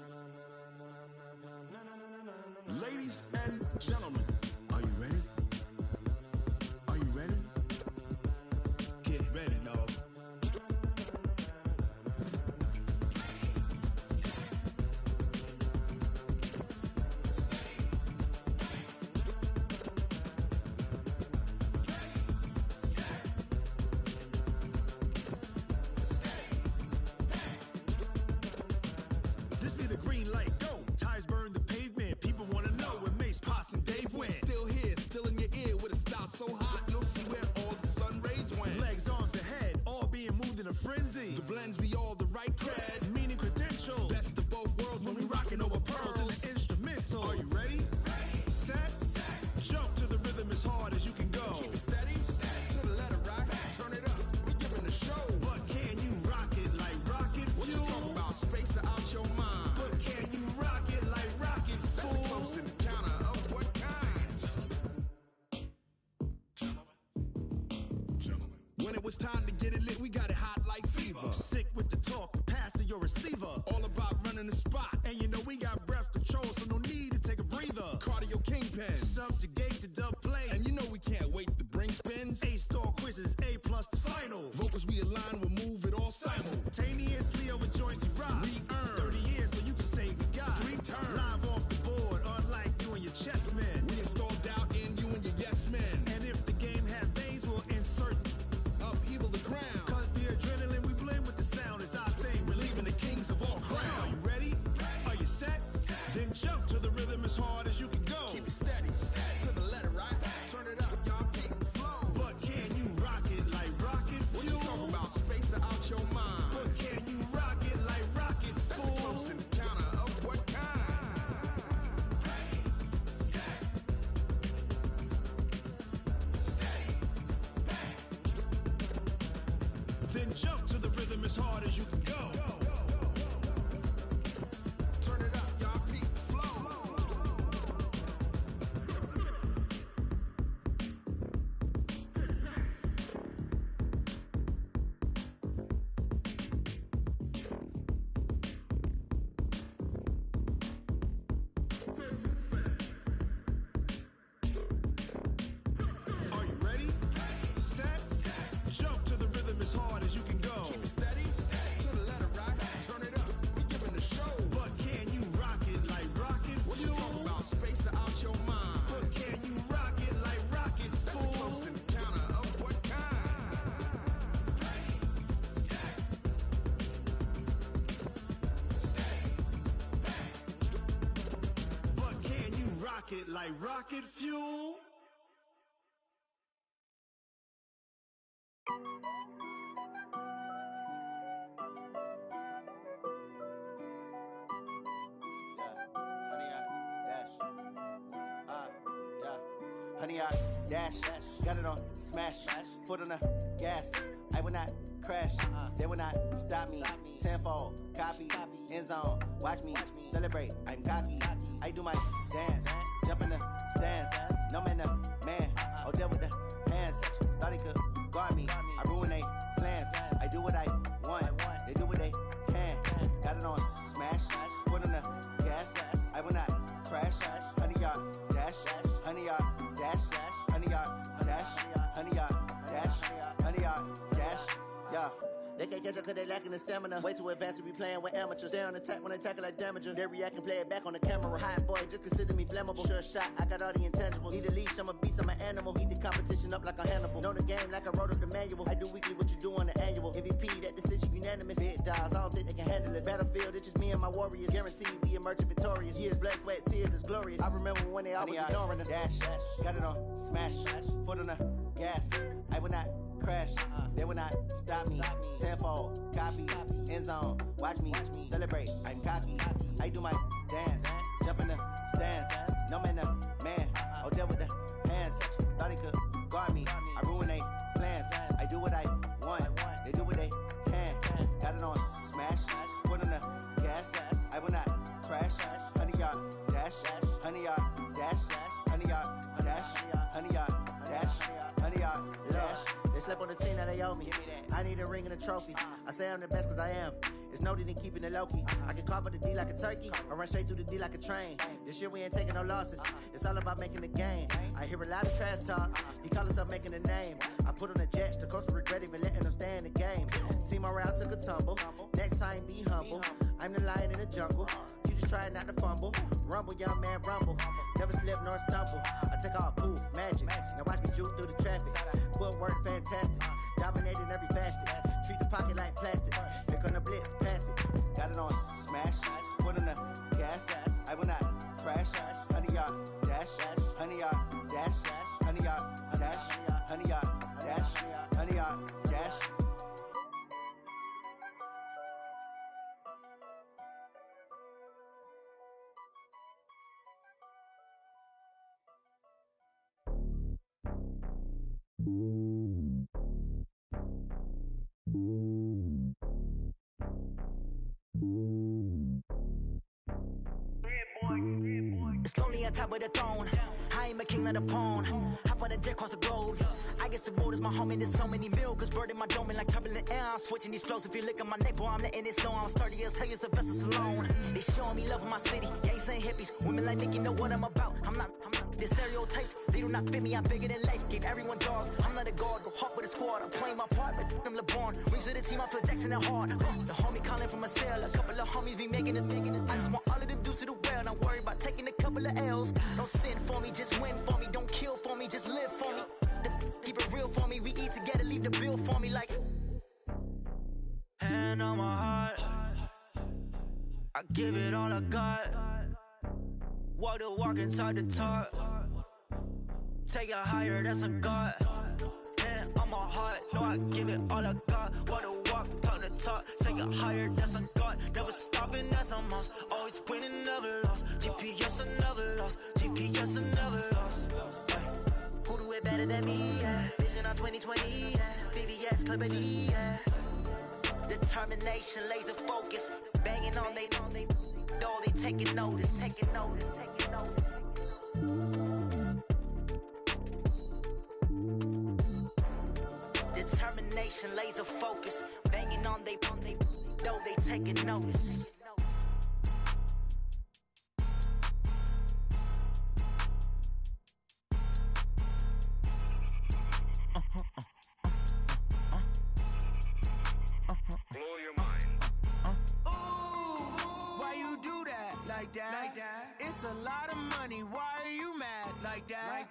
Ladies and gentlemen. Are you ready? Are you ready? Get ready, dog. This be the green light, go. Tires burn the pavement. People want to know where Mace, Pops, and Dave went. Still here, still in your ear with a style so hot, you'll see where all the sun rays went. Legs, arms, and head, all being moved in a frenzy. The blends be all the right cred, meaning credentials. Best of both worlds when we rocking over pearls in the instrumental. Are you ready? Set, jump to the rhythm as hard as you can go. Keep it steady, to the letter rock, turn it up, we giving the show. But can you rock it like rocket fuel? What you talking about, space or out your mind? But can you rock it like rockets, fool? That's a close encounter of what kind? Gentlemen. When it was time to get it lit, we got it hot like fever. Sick with the talk, pass to your receiver. All about running the spot. And you know we got breath control, so no need to take a breather. Cardio kingpin, subjugate the dub play. And you know we can't wait to bring spins. A-star quizzes, A+ the final. Vocals we align, we'll move it all simultaneously over joints we rock. We earn 30 years, so you can say we got 3 turns. Live off the board, unlike you and your chess men. We install doubt in you and your yes men. And if the game had veins, we'll insert upheaval the ground. Cause the adrenaline we blend with the sound is our thing. We're leaving the kings of all crowns. So are you ready? Are you set? Then jump to the rhythm as hard as you can go. Keep it steady, to the letter right. Turn it up, y'all keep the flow. But can you rock it like rocket fuel? What you talking about, space or out your mind? But can you rock it like rockets, fool? That's a close encounter of what kind? Then jump to the rhythm as hard as you can go. Turn it up, y'all peak flow. Are you ready? Set, jump to the rhythm as hard as you can go. Keep it steady, to the letter right. Turn it up, we giving the show. But can you rock it like rocket fuel? What you talking about, space or out your mind? But can you rock it like rockets, fool? That's a close encounter of what kind? But can you rock it like rocket fuel? Honey, I dash, got it on smash, foot on the gas. I will not crash, they will not stop me. Tenfold, copy, end zone, watch me celebrate. I'm cocky, I do my dance, jump in the stands. No man, the man, oh there with the hands. Thought he could guard me, I ruin they plans. I do what I want, they do what they can. Got it on smash, foot on the gas. I will not crash, honey, y'all dash, honey, y'all dash, honey, y'all dash, honey, y'all dash, honey, y'all dash, yeah. They can't catch up cause they lacking the stamina. Way too advanced to be playing with amateurs. Stay on attack when they tackle like damager. They react and play it back on the camera. Hot boy, just consider me flammable. Sure shot, I got all the intangibles. Need a leash, I'm a beast, I'm an animal. Heat the competition up like a Hannibal. Know the game like I wrote up the manual. I do weekly what you do on the annual. MVP, that decision unanimous. Big dogs, I don't think they can handle this. Battlefield, it's just me and my warriors. Guaranteed we emerge victorious. Years, blood, sweat, tears, is glorious. I remember when they always ignoring us. Dash, got it on smash, foot on the gas. I will not crash, they will not stop me. Tenfold, copy, end zone, watch me celebrate. I'm cocky, I do my dance, jump in the stands. No man, the man, oh there with the hands. Thought he could guard me, I ruin they plans. I do what I want, they do what they can. Got it on smash, foot on the gas. I will not crash, honey, y'all dash, honey, y'all dash, honey, y'all dash, honey, y'all dash, honey, y'all dash. They slept on the team, now they owe me. I need a ring and a trophy. I say I'm the best cause I am. It's no need in keeping it low-key. I can carve up the D like a turkey, or run straight through the D like a train. This year we ain't taking no losses. It's all about making the game. I hear a lot of trash talk. He call himself making a name. I put on the Jets, the coast regret even letting them stay in the game. Team around took a tumble. Next time be humble. I'm the lion in the jungle. You just try not to fumble. Rumble, young man, rumble. Never slip nor stumble. I take off, poof, magic. Now watch me juke through the traffic. Footwork fantastic. Dominating every facet. Treat the pocket like plastic. Here come the blitz, pass it. Got it on smash. Put in the gas. I will not crash. 100 yard dash. 100 yard dash. 100 yard dash. 100 yard dash. 100 yard dash. It's lonely on top of the throne. I am a king of the pawn. Hop on a jet across the globe. I guess the world is my home and there's so many milkers bird in my dome and like turbulent air. I'm switching these flows. If you look at my neck, boy, I'm letting it slow. I'm sturdy as hell as a vessel alone. They showing me love in my city. Gangs ain't hippies. Women like Nicki know what I'm about. I'm not the stereotypes. They do not fit me. I'm bigger than life. Gave everyone dogs. I'm not a guard. Go hawk with a squad. I'm playing my part, but I'm LeBron. Rings of the team. I feel Jackson and hard. The homie calling from a cell. A couple of homies be making it. I just want all of them dudes to the well. Not worry about taking a couple of L's. Don't sin for me, just win for me. Don't kill for me, just live for me. Keep it real for me. We eat together, leave the bill for me like. Hand on my heart, I give it all I got. Walk the walk and talk the talk. Take it higher, that's a God. Hand on my heart, no, I give it all I got. Walk the walk, talk the talk. Take it higher, that's a God. Never stopping, that's a must. Always winning, never lost. GPS, another loss. GPS, another loss. Who do it better than me? Yeah. Vision on 2020. Yeah. VVS, Clippity. Yeah. Determination, laser focus. Banging on they know they taking notice. Taking notice. Taking notice. Determination, laser focus. Banging on they know they taking notice. Like that. It's a lot of money. Why are you mad like that?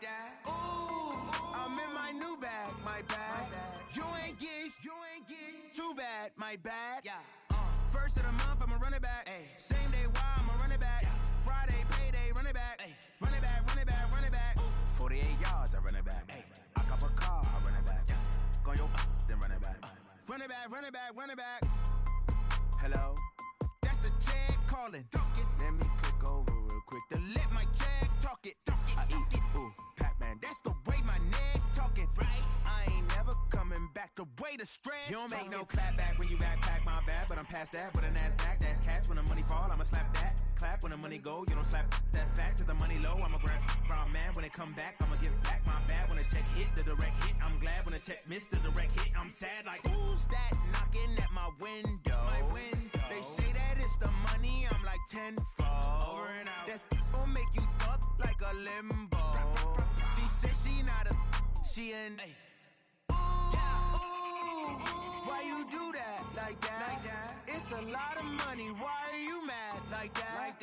Ooh, I'm in my new bag, my bad. You ain't get too bad, my bad. Yeah. First of the month, I'ma run it back. Ay. Same day, why I'ma run it back. Friday, payday, run it back. Ay. Run it back, run it back, run it back. 48 yards, I run it back. Ay. I cop a car, I run it back. Yeah. Go your then run it back. Run it back, run it back, run it back. Hello? That's the jag calling. Let me click over real quick to let my jag talk it. I eat it, ooh, Pac-Man. That's the way my neck talking. Right? I ain't never coming back the way the stress. You don't make no clap back when you backpack my bad, but I'm past that. But a NASDAQ, that's cash. When the money fall, I'ma slap that. Clap when the money go, you don't slap. That's facts. If the money low, I'ma grab brown man. When it come back, I'ma give back my bad. When the check hit, the direct hit. I'm glad when the check missed the direct hit. I'm sad like, who's that knocking at my window? They say that it's the money, I'm like tenfold. Over and out. That's gon' make you up like a limbo. She said she not a, she an. Ooh, why you do that like that? It's a lot of money, why are you mad like that?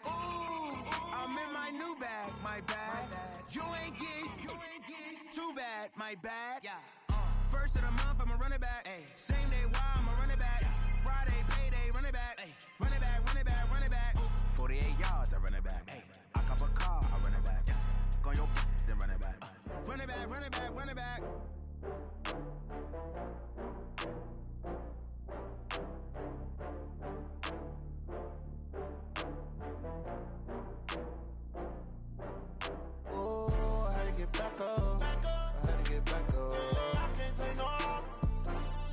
Ooh, I'm in my new bag, my bad. You ain't get too bad, my bad. Yeah. First of the month, I'ma run it back. Ay. Same day, why I'ma run it back. Friday, payday, run it back. Ay. Run it back, run it back, run it back. 48 yards, I run it back. Ay. I cop a car, I run it back. Yeah. Go your then run it back. Run it back, run it back, run it back. Oh, I had to get back up. I had to get back up. I can't take no loss.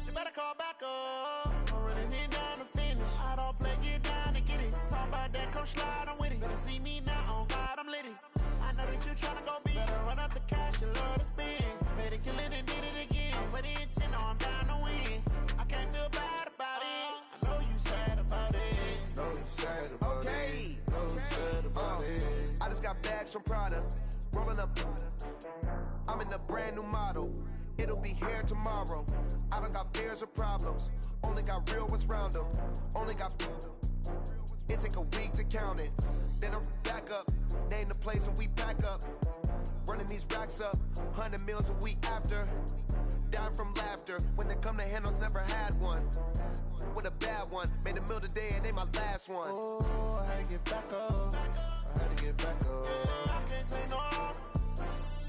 You better call back up. I'm running it down to finish. I don't play, get down to get it. Talk about that, come slide, I'm with it. Better see me now, on God, I'm litty. I know that you tryna go big. Better run up the cash, you love to spend. Better kill it and did it again. I'm But the intent, no, I'm down to win. I can't feel bad about it. I know you sad about it. Know you sad about it. Know you sad about it. I just got bags from Prada. Rolling up. I'm in a brand new model. It'll be here tomorrow. I don't got fears or problems. Only got real ones round them. Only got. It take a week to count it. Then I'm back up. Name the place and we pack up. Running these racks up. 100 meals a week after. Down from laughter. When they come to handles, never had one. With a bad one. Made a meal today and they my last one. Oh, I had to get back up. I had to get back up. I can't take no loss.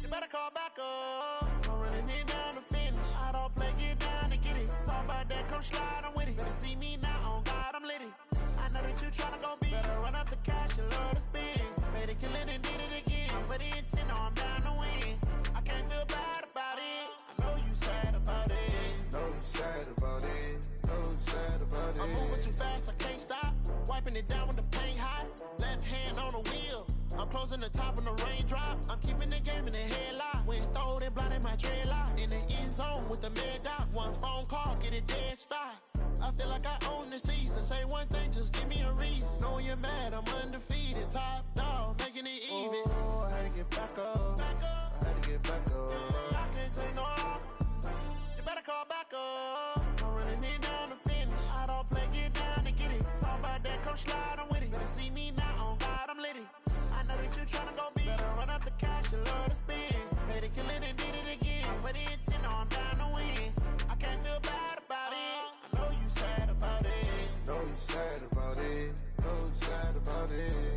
You better call back up. I'm running it down to finish. I don't play, get down to get it. Talk about that, come slide, I'm with it. Better see me now, on God, I'm lit it. I know that you tryna go big. Better run up the cash, you love to spend. Made it, kill it, and did it again. But the intent, no, I'm down to win. I can't feel bad about it. I know you sad about it. Know you sad about it. Know you sad about it. I'm moving too fast, I can't stop. Wiping it down with the paint hot. Left hand on the wheel. I'm closing the top when the raindrop. I'm keeping the game in the headlock. When throwed and blinded my dreadlock. In the end zone with the mad dot. One phone call, get it dead stop. I feel like I own the season. Say one thing, just give me a reason. Knowing you're mad, I'm undefeated. Top dog, making it even. Oh, I had to get back up. I had to get back up. I can't take no loss. You better call back up. I'm running it down to finish. I don't play, get down to get it. Talk about that, come slide, I'm with it. Better see me now, on God, I'm lit it. I know that you tryna go big. Better run up the cash, you love to spend. Made it, kill it, and did it again. But the intent, no, I'm down to win. I can't feel bad about it. I know you sad about it. Know you sad about it. Know you sad about it.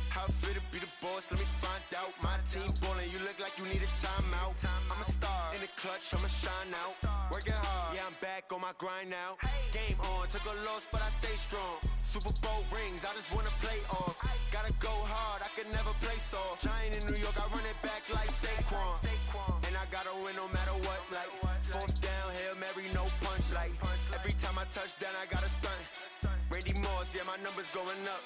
How fit to be the boss? Let me find out. My team ballin', you look like you need a timeout. I'm a star in the clutch, I'ma shine out. Working hard, yeah, I'm back on my grind now. Game on, took a loss, but I stay strong. Super Bowl rings, I just wanna play off. Gotta go hard, I can never play soft. Giant in New York, I run it back like Saquon. And I gotta win no matter what, like fourth down, Hail Mary, no punch. Like every time I touch down, I gotta stunt. Randy Moss, yeah, my numbers going up.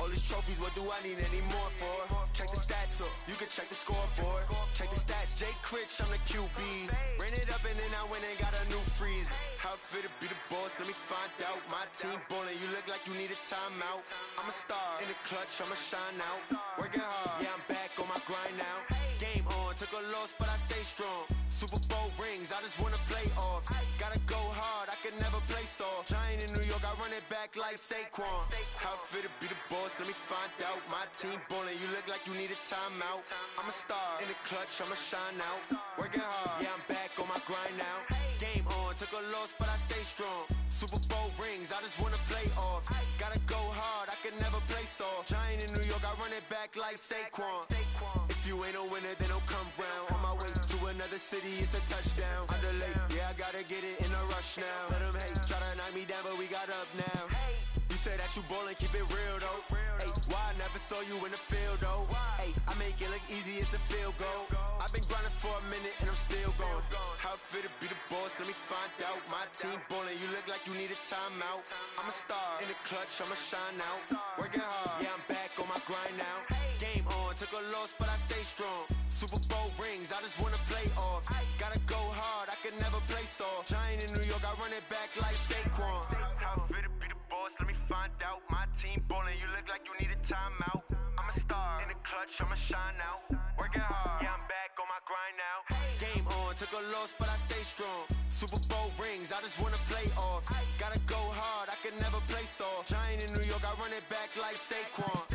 All these trophies, what do I need any more for? Check the stats up, you can check the scoreboard. Check the stats, Jay Critch, I'm the QB. Ran it up and then I went and got a new freeze. How fit to be the boss, let me find out. My team ballin', you look like you need a timeout. I'm a star in the clutch, I'ma shine out. Working hard, yeah, I'm back on my grind now. Game on, took a loss, but I stay strong. Super Bowl rings, I just wanna play off. Gotta go hard, I can never play soft. Giant in New York, I run it back like Saquon. How fit to be the boss, let me find out. My team ballin', you look like you need a timeout. I'm a star in the clutch, I'ma shine out. Working hard, yeah, I'm back on my grind now. Game on, took a loss, but I stay strong. Super Bowl rings, I just wanna play off. Gotta go hard, I can never play soft. Giant in New York, I run it back like Saquon. If you ain't a winner, then don't come round. On my way to another city, it's a touchdown. Underlay, yeah, I gotta get it in a rush now. Let them hate, try to knock me down, but we got up now. You say that you ballin', keep it real though. Hey, why I never saw you in the field though? Hey, I make it look easy, it's a field goal. I've been grinding for a minute and I'm still going. How fit to be the boss, let me find out. My team ballin', you look like you need a timeout. I'm a star in the clutch, I'ma shine out. Working hard, yeah, I'm back on my grind now. Game on, took a loss, but I stay strong. Super Bowl rings, I just wanna play off. Gotta go hard, I can never play soft. Giant in New York, I run it back like Saquon. How fit to be the boss, let me find out. My team ballin', you look like you need a timeout. I'm a star in the clutch, I'ma shine out. Working hard, yeah, I'm back on my grind now. Game on, took a loss, but I stay strong. Super Bowl rings, I just wanna play off. Gotta go hard, I can never play soft. Giant in New York, I run it back like Saquon.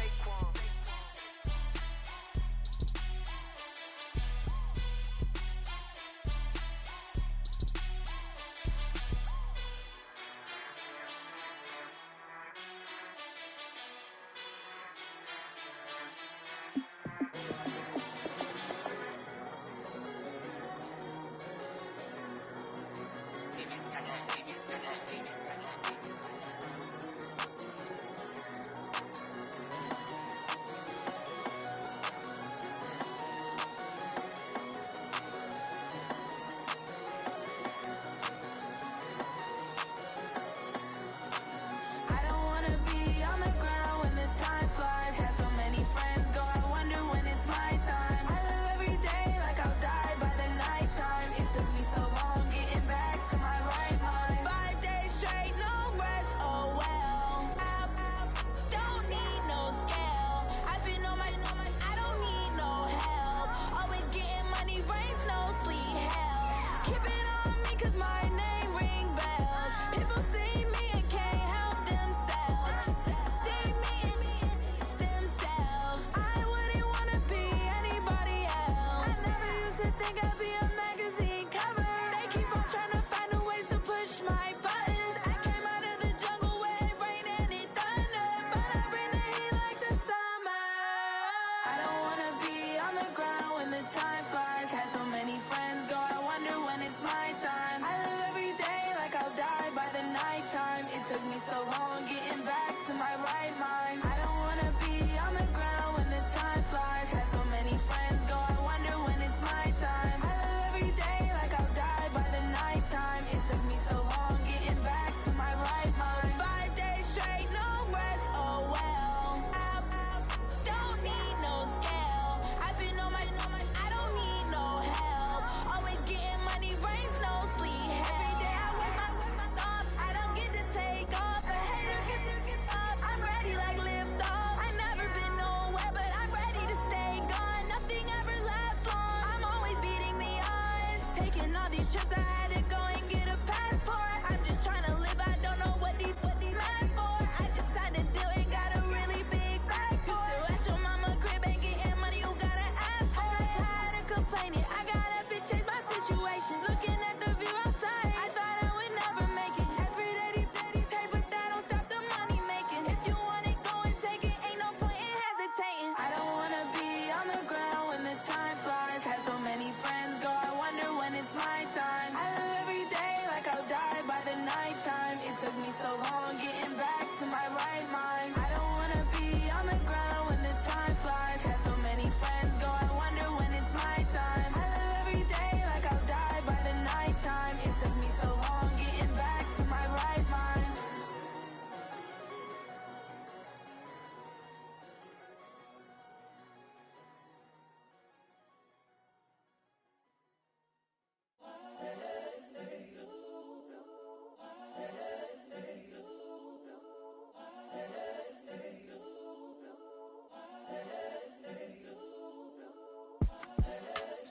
took me so long getting back to my right mind. I don't wanna be on the ground when the time flies. Had so many friends go, I wonder when it's my time. I live every day like I'll die by the nighttime. It took me so long getting back to my right mind.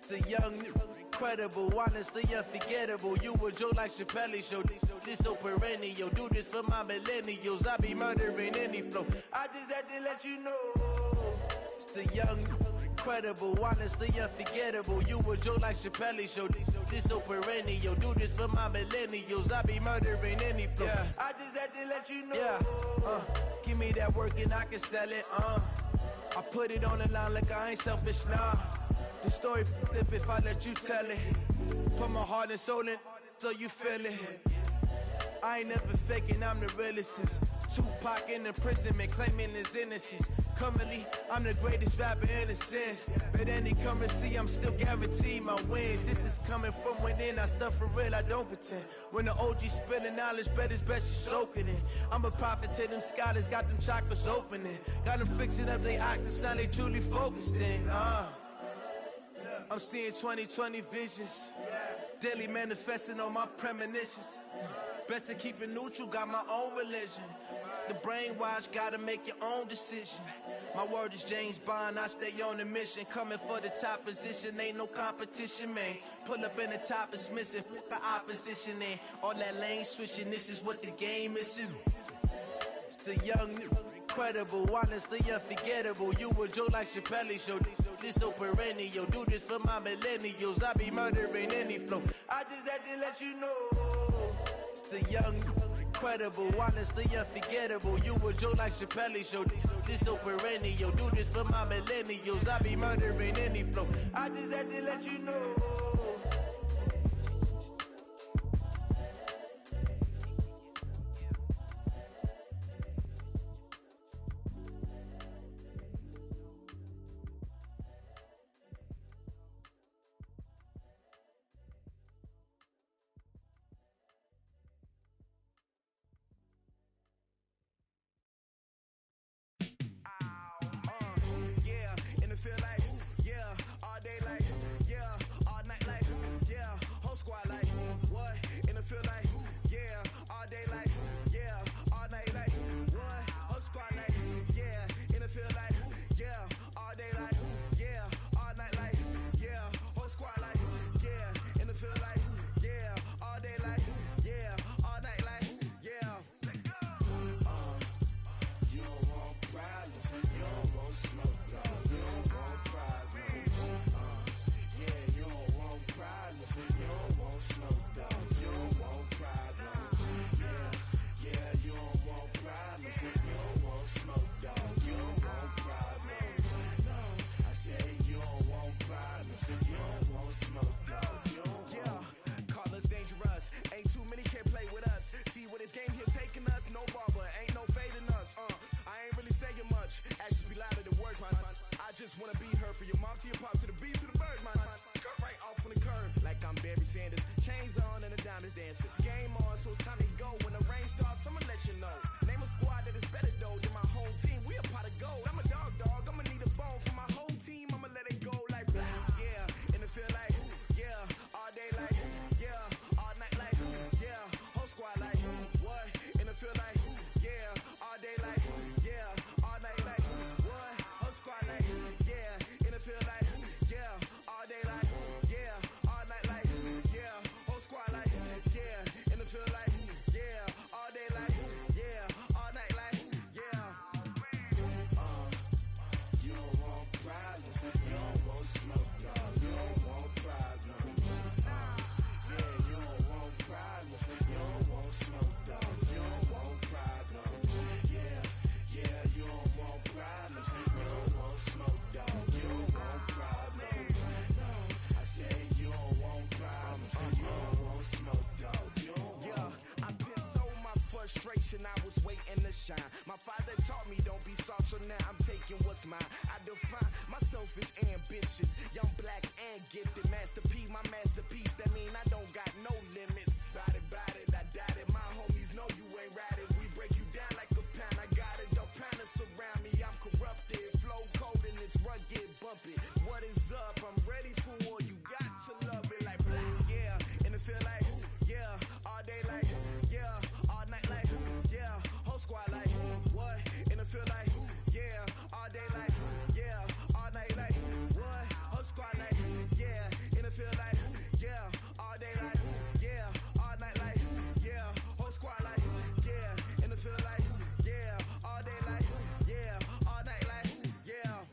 The young, incredible, honestly unforgettable. You a Joe like Chappelle show. This so perennial. Do this for my millennials. I be murdering any flow. I just had to let you know. It's the young, incredible, honestly unforgettable. You a Joe like Chappelle show. This so perennial. Do this for my millennials. I be murdering any flow. Yeah. I just had to let you know. Yeah. Give me that work and I can sell it. I put it on the line like I ain't selfish, nah. The story flip if I let you tell it. Put my heart and soul in so you feel it. I ain't never faking, I'm the realest since Tupac in imprisonment, claiming his innocence. Currently, I'm the greatest rapper in a sense. But any currency, I'm still guaranteed my wins. This is coming from within, I stuff for real, I don't pretend. When the OG spilling knowledge, bet it's best you soak it in. I'm a prophet to them scholars, got them chakras opening. Got them fixing up they octaves, now they truly focused in. I'm seeing 2020 visions. Daily manifesting on my premonitions. Best to keep it neutral, got my own religion. The brainwash, gotta make your own decision. My word is James Bond, I stay on a mission. Coming for the top position, ain't no competition, man. Pull up in the top, it's missing, the opposition in. All that lane switching, this is what the game is. It's the young, incredible, honestly unforgettable. You a Joe like Chappelle show. This so perennial. Do this for my millennials. I be murdering any flow. I just had to let you know. It's the young, incredible, honestly unforgettable. You a Joe like Chappelle show. This so perennial. Do this for my millennials. I be murdering any flow. I just had to let you know. shine. My father taught me don't be soft, so now I'm taking what's mine. I define myself as ambitious, young, black, and gifted. Master P, my masterpiece, that mean I don't got no limits. Bout it, I doubt it. My homies know you ain't ride it. We break you down like a pound. I got it, don't pound us around me. I'm corrupted, flow cold and it's rugged, bump it. What is up? I'm ready for war. You got to love it like black, yeah. And it feel like, yeah. All day like, yeah. All night like, yeah. Whole squad like, what? And it feel like, yeah. All day like, yeah. All night like, what? Whole squad like, yeah. And it feel like, yeah. All day like, yeah. All night like, yeah. Whole squad like, yeah. And it feel like, yeah. All day like, yeah. All night like, yeah.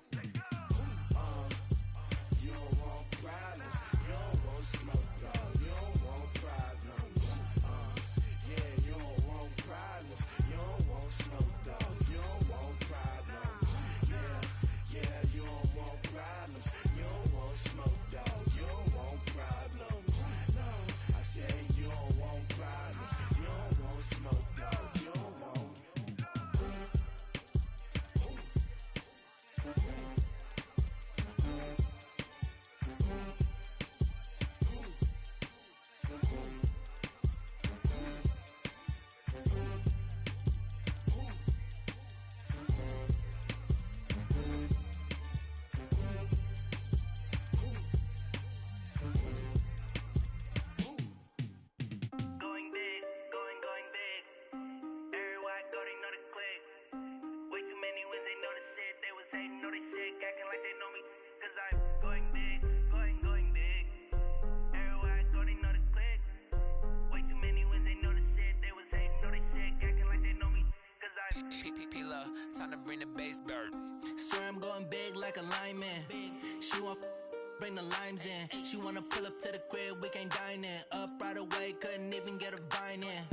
You don't want problems. You don't want smoke, dog. You don't want problems. Yeah, you don't want problems. You don't want smoke, dog. You don't want problems. Yeah, you don't want problems. You don't want smoke, dog. You don't want problems. No, I said you don't want problems. You don't want smoke, dog. You don't want. Going big, going big. Everywhere I go, they know the click. Way too many wins, they know the shit. They was hating, know they sick, acting like they know me. Cause I'm going big, going big. Everywhere I go, they know the click. Way too many wins, they know the shit. They was hating, know they sick, acting like they know me. Cause I'm P-P-P-Love, time to bring the bass bird. Swear I'm going big like a lineman. She want bring the limes in. She wanna pull up to the crib, we can't dine in. Up right away, couldn't even get a vine in.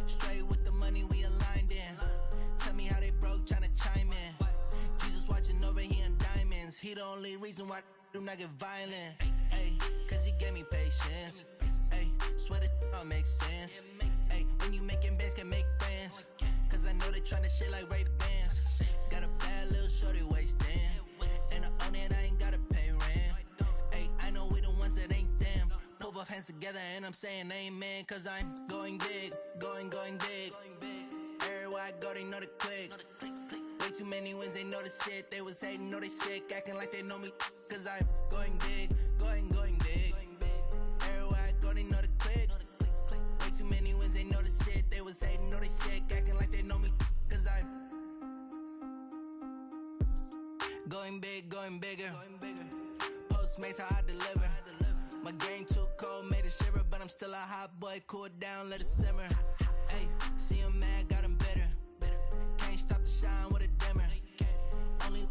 Straight with the money we aligned in. Tell me how they broke, tryna chime in. Jesus watching over here in diamonds. He the only reason why I do not get violent. Ay, cause he gave me patience. Ay, swear that all makes sense. Ay, when you making bands, can make friends. Cause I know they tryna shit like Ray Bans. Got a bad little shorty wasting. And I own it, I ain't gotta pay rent. Ay, I know we the ones that ain't them. Pull both hands together and I'm saying amen. Cause I'm going big, going big. Everywhere I go, they know the click. Way too many wins, they know the shit. They was hating, know they sick, acting like they know me. Cause I'm going big, going big. Everywhere I go, they know the click. Way too many wins, they know the shit. They was hating, know they sick, acting like they know me. Cause I'm going big, going bigger. Postmates, how I deliver. My game too cold, made it shiver. But I'm still a hot boy, cool it down, let it simmer. Hey, see him mad, got him bitter. Can't stop the shine with a dimmer. Only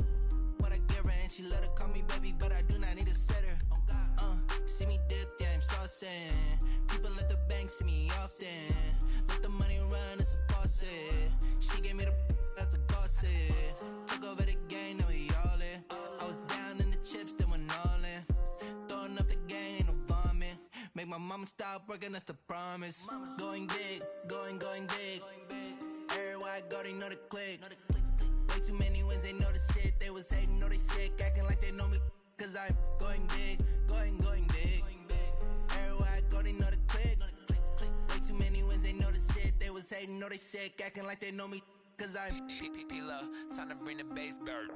what I give her, and she let her call me baby, but I do not need a sitter. See me dip, yeah, I'm saucing. People at the bank see me often. Let the money run, it's a faucet. She gave me the that's a boss it. Took over the game, now we all in. I was down in the chips, then went all in. Throwing up the game, ain't no vomit. Make my mama stop working, that's the promise. Going big, going big. Everywhere I go, they know the click. Way too many wins, they know the shit. They was hating, know they sick, acting like they know me. Cause I'm going big, going big. Everywhere I go, they know the click. Way too many wins, they know the shit. They was hating, know they sick, acting like they know me. Cause I'm P-P-P-Love, time to bring the bass bird.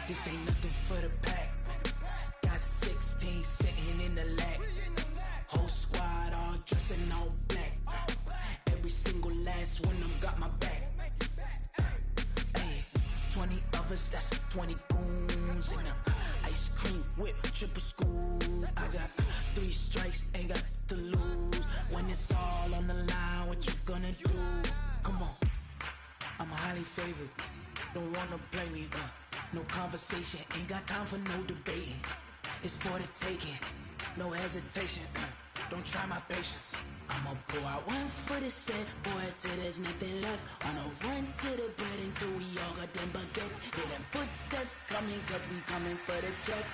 This ain't nothing for the pack. Got 16 sitting in the lag. Whole squad all dressing all black. Every single last one of them got my back. 20 of us, that's 20 goons in them. Ice cream whip, triple scoop. I got 3 strikes, ain't got to lose. When it's all on the line, what you gonna do? Come on, I'm highly favored. Don't wanna play me, no conversation, ain't got time for no debating. It's for the taking, no hesitation. Don't try my patience. I'ma pour out one for the set, boy, till there's nothing left. On a run to the bread until we all got them baguettes. Hear them footsteps coming, cause we coming for the check.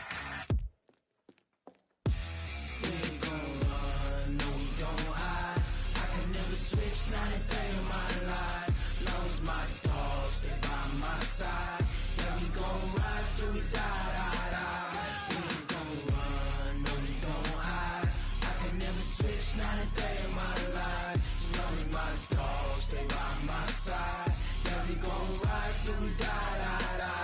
We ain't gon' run, no we don't hide. I can never switch, not a day in my life. Long as my dogs, they by my side. Yeah, we gon' ride till we die, die, die. We ain't gon' run, no we don't hide. I can never switch, not a day in my life. As long as my dogs, they by my side. Yeah, we gon' ride till we die, die, die.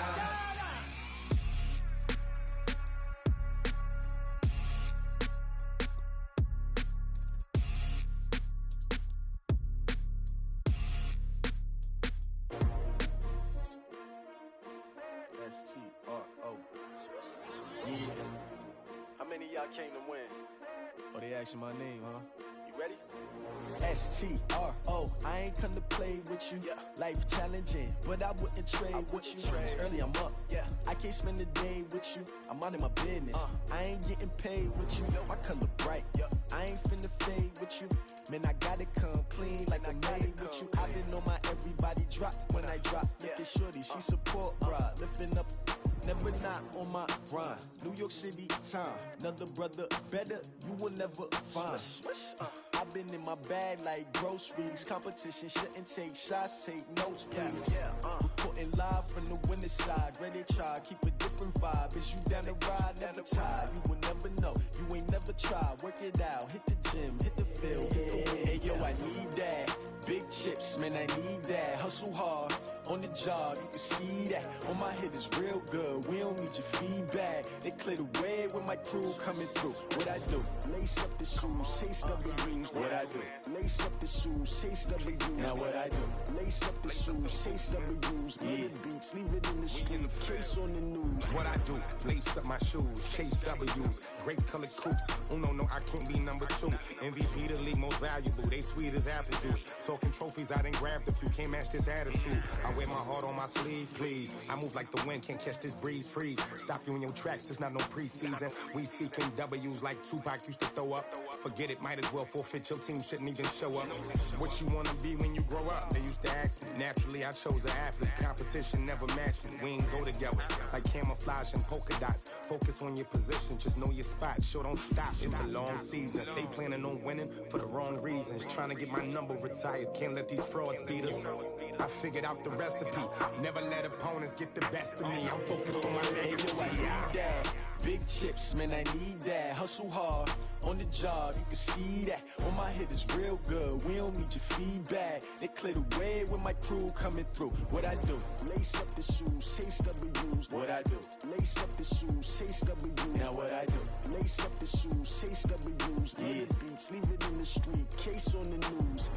S-T-R-O. Yeah. How many of y'all came to win? Oh, they asking my name, huh? You ready? S-T-R-O. I ain't come to play with you. Life challenging, but I wouldn't trade with you. It's early, I'm up. I can't spend the day with you. I'm out of my business. I ain't getting paid with you. My color bright. I ain't finna fade with you. Man, I gotta come clean like I made with you. I been on my everybody drop when I drop. Look at shorty, she support, bruh. Lifting up, never not on my grind. New York City time, another brother better, you will never find. I've been in my bag like groceries. Competition shouldn't take shots, take notes, please. Reporting live from the winter side. Ready to try, keep a different vibe. Is you down the ride, never tired. You will never know, you ain't never tried. Work it out, hit the gym, hit the field. Hey yo, I need that. Big chips, man, I need that. Hustle hard, on the job, you can see that. On my head is real good, we don't need your feedback. They clear the way with my crew coming through. What I do? Lace up the shoes, chase W's. What I do? Lace up the shoes, chase W's. Now what I do? Lace up the shoes, chase W's. Yeah, beats, leave it in the street, case on the news. What I do? Lace up my shoes, chase W's. Great colored coops. Uno, no, I can't be number 2. MVP the league most valuable. They sweet as apple juice. Talking trophies, I done grabbed a few. Can't match this attitude. I wear my heart on my sleeve, please. I move like the wind, can't catch this breeze, freeze. Stop you in your tracks, there's not no preseason. We seeking W's like Tupac used to throw up. Forget it, might as well forfeit. Your team shouldn't even show up. What you wanna be when you grow up? They used to ask me. Naturally, I chose an athlete. Competition never matched me. We ain't go together like camouflage and polka dots. Focus on your position, just know your spot. Sure, don't stop. It's a long season. They planning on winning for the wrong reasons. Trying to get my number retired. Can't let these frauds beat us. I figured out the recipe. Never let opponents get the best of me. I'm focused on my legacy. I need that. Big chips, man, I need that. Hustle hard, on the job, you can see that. On my head is real good, we don't need your feedback. They clear the way with my crew coming through. What I do? Lace up the shoes, chase W's. What I do? Lace up the shoes, chase W's. Now what I do? Lace up the shoes, chase W's. Yeah, beats, leave it in the street, case on the news.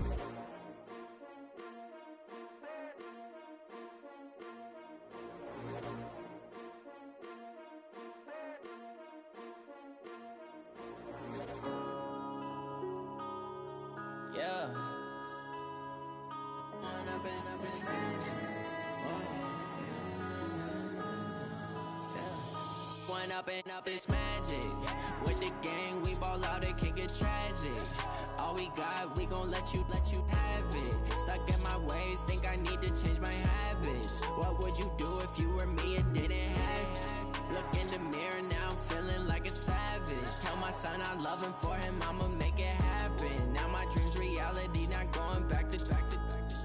Yeah. One up and up, it's magic. With the gang, we ball out, it can get tragic. All we got, we gon' let you have it. Stuck in my ways, think I need to change my habits. What would you do if you were me and didn't have it? Look in the mirror, now I'm feeling like a savage. Tell my son I love him, for him I'ma make it happen. Now my dream's reality, not going back to.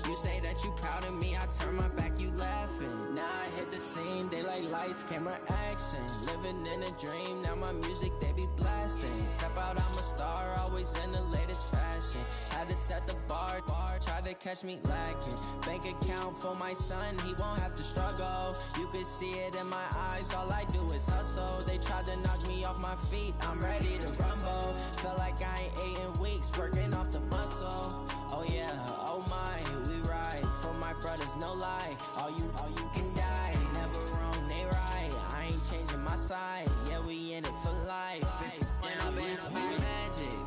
You say that you proud of me, I turn my back, you laughing. Now I hit the scene, they like lights, camera, action. Living in a dream, now my music, they be blasting. Step out, I'm a star, always in the latest fashion. Had to set the bar, try to catch me lacking. Bank account for my son, he won't have to struggle. You could see it in my eyes choice, all I do is hustle. They tried to knock me off my feet, I'm ready to rumble. Felt like I ain't ate in weeks, working off the muscle. Oh yeah, oh my, we ride for my brothers, no lie. All you can die, never wrong, they right. I ain't changing my side, yeah, we in it for life. And I've been magic.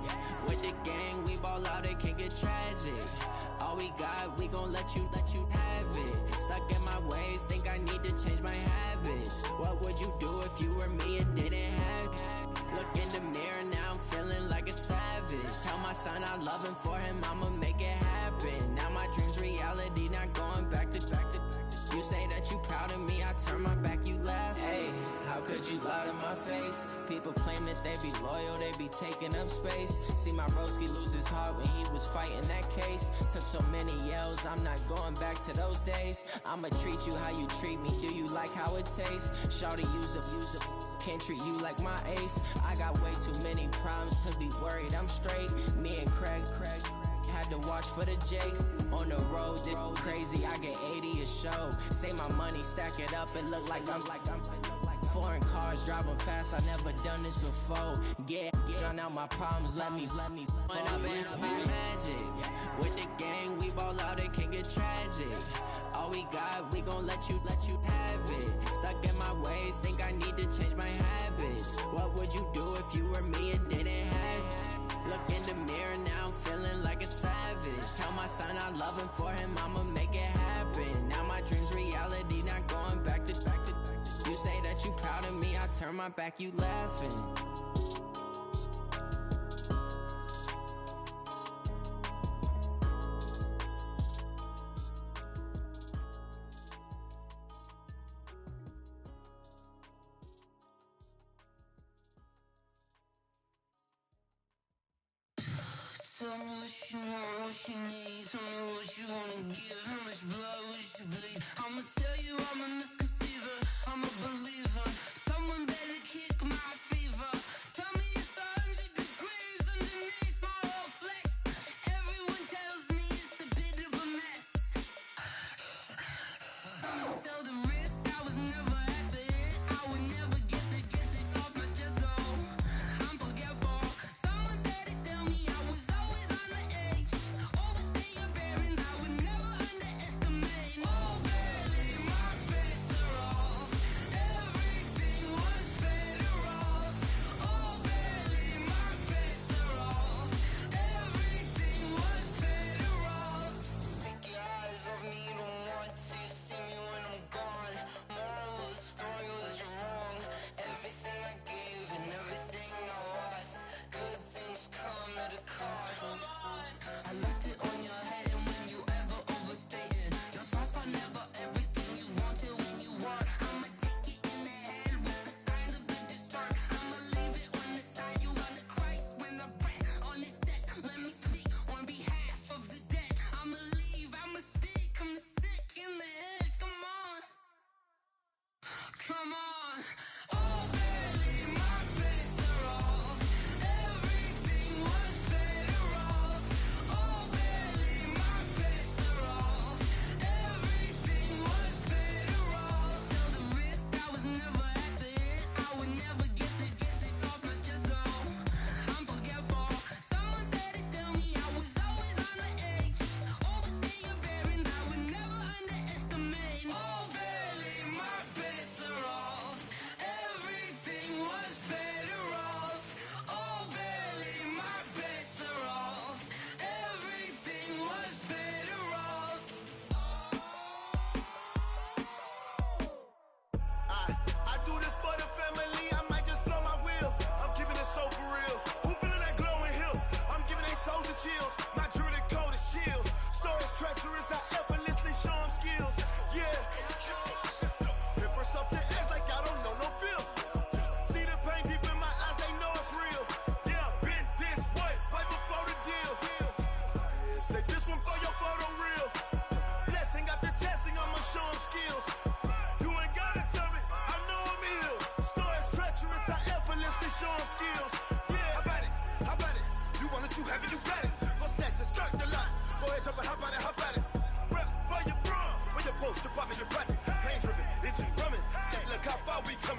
With the gang, we ball out, it can get tragic. All we got, we gon' let you have it. Stuck in my ways, think I need to change my habits. What would you do if you were me and didn't have it? Look in the mirror, now I'm feeling like a savage. Tell my son I love him, for him I'ma make it happen. Now my dream's reality, not going back to. You say that you proud of me, I turn my back, you laugh. Hey, how could you lie to my face? People claim that they be loyal, they be taking up space. See my broski lose his heart when he was fighting that case. Took so many yells, I'm not going back to those days. I'ma treat you how you treat me, do you like how it tastes? Shawty, use up, can't treat you like my ace. I got way too many problems to be worried, I'm straight. Me and Craig had to watch for the Jakes. On the road, this crazy, I get 80 a show. Say my money, stack it up, it look like I'm foreign cars, driving fast, I never done this before. Drown out my problems, let me When I've been magic. With the gang, we ball out, it can get tragic. All we got, we gon' let you have it. Stuck in my ways, think I need to change my habits. What would you do if you were me and didn't have it? Look in the mirror, now I'm feeling like a savage. Tell my son I love him, for him I'ma make it happen. Now my dream's reality, not going back to. You say that you proud of me, I turn my back, you laughing. Tell me what you want, what you need. Tell me what you wanna give. How much blood would you bleed? I'ma tell you I'm a misconceiver. I'm a believer. Someone better kick my fever. Tell me it's 100 degrees underneath my whole flesh. Everyone tells me it's a bit of a mess. I'ma tell the risk I was never at the end. I would never get this off my chest though. I'm forgetful. Someone better tell me I was always on the edge. Overstay your bearings, I would never underestimate. Oh barely, my bets are off. Everything was better off. Oh barely, my bets are off. Everything was better off. Take your eyes off me, don't want to see me when I'm gone. Moral of the story was you're wrong. Everything I gave and everything I lost. Good things come at a cost. I left it on your head, and when you ever overstay it, your thoughts are never everything you wanted when you want. I'ma take it in the head with the signs of the distort. I'ma leave it on the side. You on the Christ when the breath on this set. Let me speak on behalf of the dead. I'ma leave, I'ma speak. I'm sick in the head. Come on, come on. Oh, barely, my bets are off. Everything was better off. Oh, barely, my bets are off. Everything was better off. Tell the risk I was never at the end. I would never get this off my chest though. I'm forgetful. Someone better tell me I was always on the edge. Overstay your bearings, I would never underestimate. Oh, barely, my bets are off. Everything was better off. Oh, barely, my bets are off. Everything was better off. I do this for the family, I might just blow my wheel. I'm keeping it so for real. Who feeling that glowing hill? I'm giving they soldier chills. My jewelry code is chill. Stories treacherous, I effortlessly show them skills. Yeah. Hit first off the edge like I don't know no feel. See the pain deep in my eyes, they know it's real. Yeah, been this way, right before the deal. Yeah, say this one for your photo real. Blessing after testing, I'ma show them skills. You ain't gotta tell me, I know I'm ill. Stories treacherous, I effortlessly show them skills. Yeah, how about it? How about it? You want it, you have it, you got it. Go snatch it, skirt the lot. Go ahead, jump it, how about it? How about it? Rep for your bro, when you're poster, popping your projects. Pain driven, itching, drumming. Look how far we come.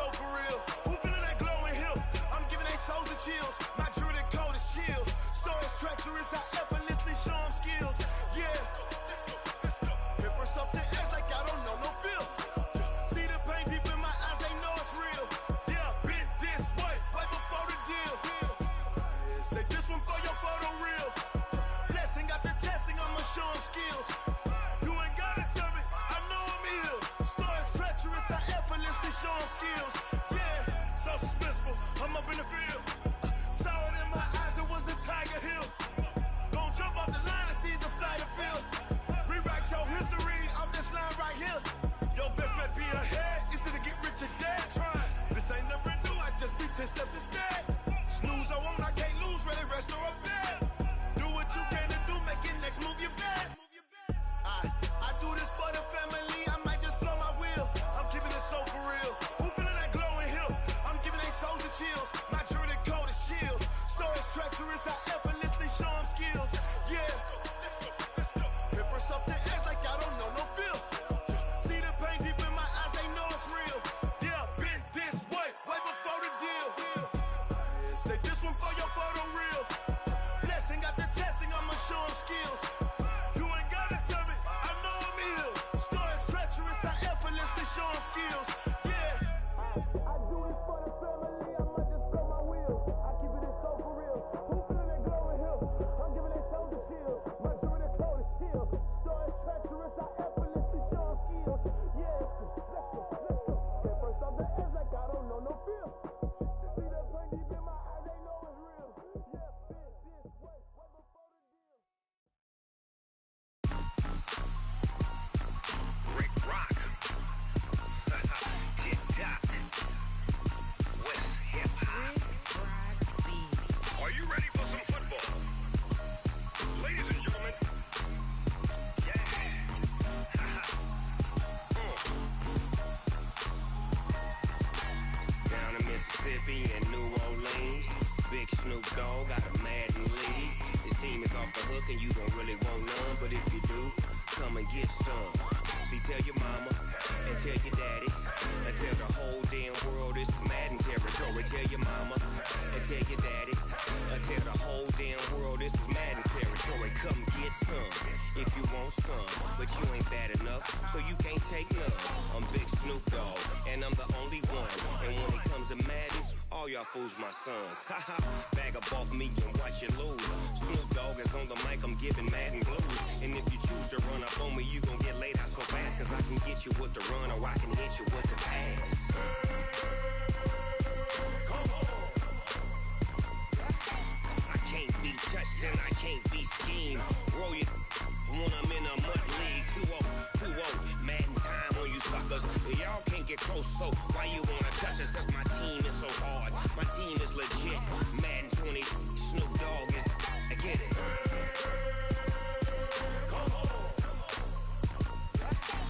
so for real. Who feeling that glowing hill? I'm giving they souls the chills. My jewelry code is chill. Stories treacherous, I effortlessly show them skills. Yeah. Hit first off the edge like I don't know no feel. See the pain deep in my eyes, they know it's real. Yeah, been this way before the deal. Yeah, say this one for your photo real. Blessing after testing, I'ma show them skills. You ain't gotta tell me, I know I'm ill. Stories treacherous, I effortlessly show them skills. Yeah, so suspenseful, I'm up in the field. Saw it in my eyes, it was the Tiger Hill. Gon' jump off the line and see the flight of field. Rewrite your history off this line right here. Your best bet be ahead, easy to get rich or dead. Trying, this ain't never new, I just be 10 steps instead. Snooze I won't, I can't lose, ready, rest or a bed. Do what you can to do, make it next move your best. I do this for the family, I might just flow my wheel. I'm keeping it so for real. Who feeling that glowing hill? I'm giving they souls the chills. My jewelry code is chill. Stories treacherous, I effortlessly show them skills. Yeah. Hit first off the edge like I don't know no feel. See the pain deep in my eyes, they know it's real. Yeah, been this way before the deal. Yeah, say this one for your photo real. Blessing after testing, I'ma show them skills. You ain't gotta tell me, I know I'm ill. Stories treacherous, I effortlessly show them skills. Yeah. I do this for the family, I might just blow my wheel. I keep it so for real. Who feeling that glowing hill? I'm giving they souls the chills. My jewelry code is chill. Stories treacherous, I effortlessly show them skills. Yeah, let's go. Get first off the edge like I don't know no feel. See the pain deep in my eyes, they know it's real. Yeah, been this way before the deal. Rick Rock. Tick-tock. West hip-hop. Are you ready for some football? Ladies and gentlemen. Yeah. Down in Mississippi and New Orleans, Big Snoop Dogg got a Madden league. His team is off the hook and you don't really want none, but if you do, come and get some. See, tell your mama and tell your daddy and tell the whole damn world this is Madden territory. Tell your mama and tell your daddy and tell the whole damn world this is Madden territory. Come get some if you want some, but you ain't bad enough, so you can't take none. I'm Big Snoop Dogg and I'm the only one. And when it comes to Madden, all y'all fools my sons. Haha, bag up off me and watch you lose. Snoop Dogg is on the mic, I'm giving Madden blues. And if you choose to run up on me, you gon' get laid out so fast. Cause I can get you with the run or I can hit you with the pass. Come on. I can't be touched and I can't be schemed. Roll you when I'm in a mud league. 2-0, Madden time on you suckers. Y'all can't get close, so why you wanna touch us? Cause my team is so hard, my team is legit. Madden 20, Snoop Dogg is, I get it. Come on.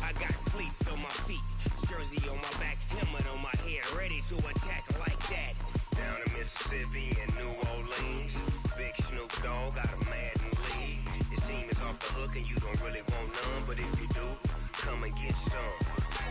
I got cleats on my feet, jersey on my back, helmet on my head, ready to attack like that. Down in Mississippi and New Orleans, Big Snoop Dogg got a Madden league. His team is off the hook and you don't really want none, but if you do, come and get some.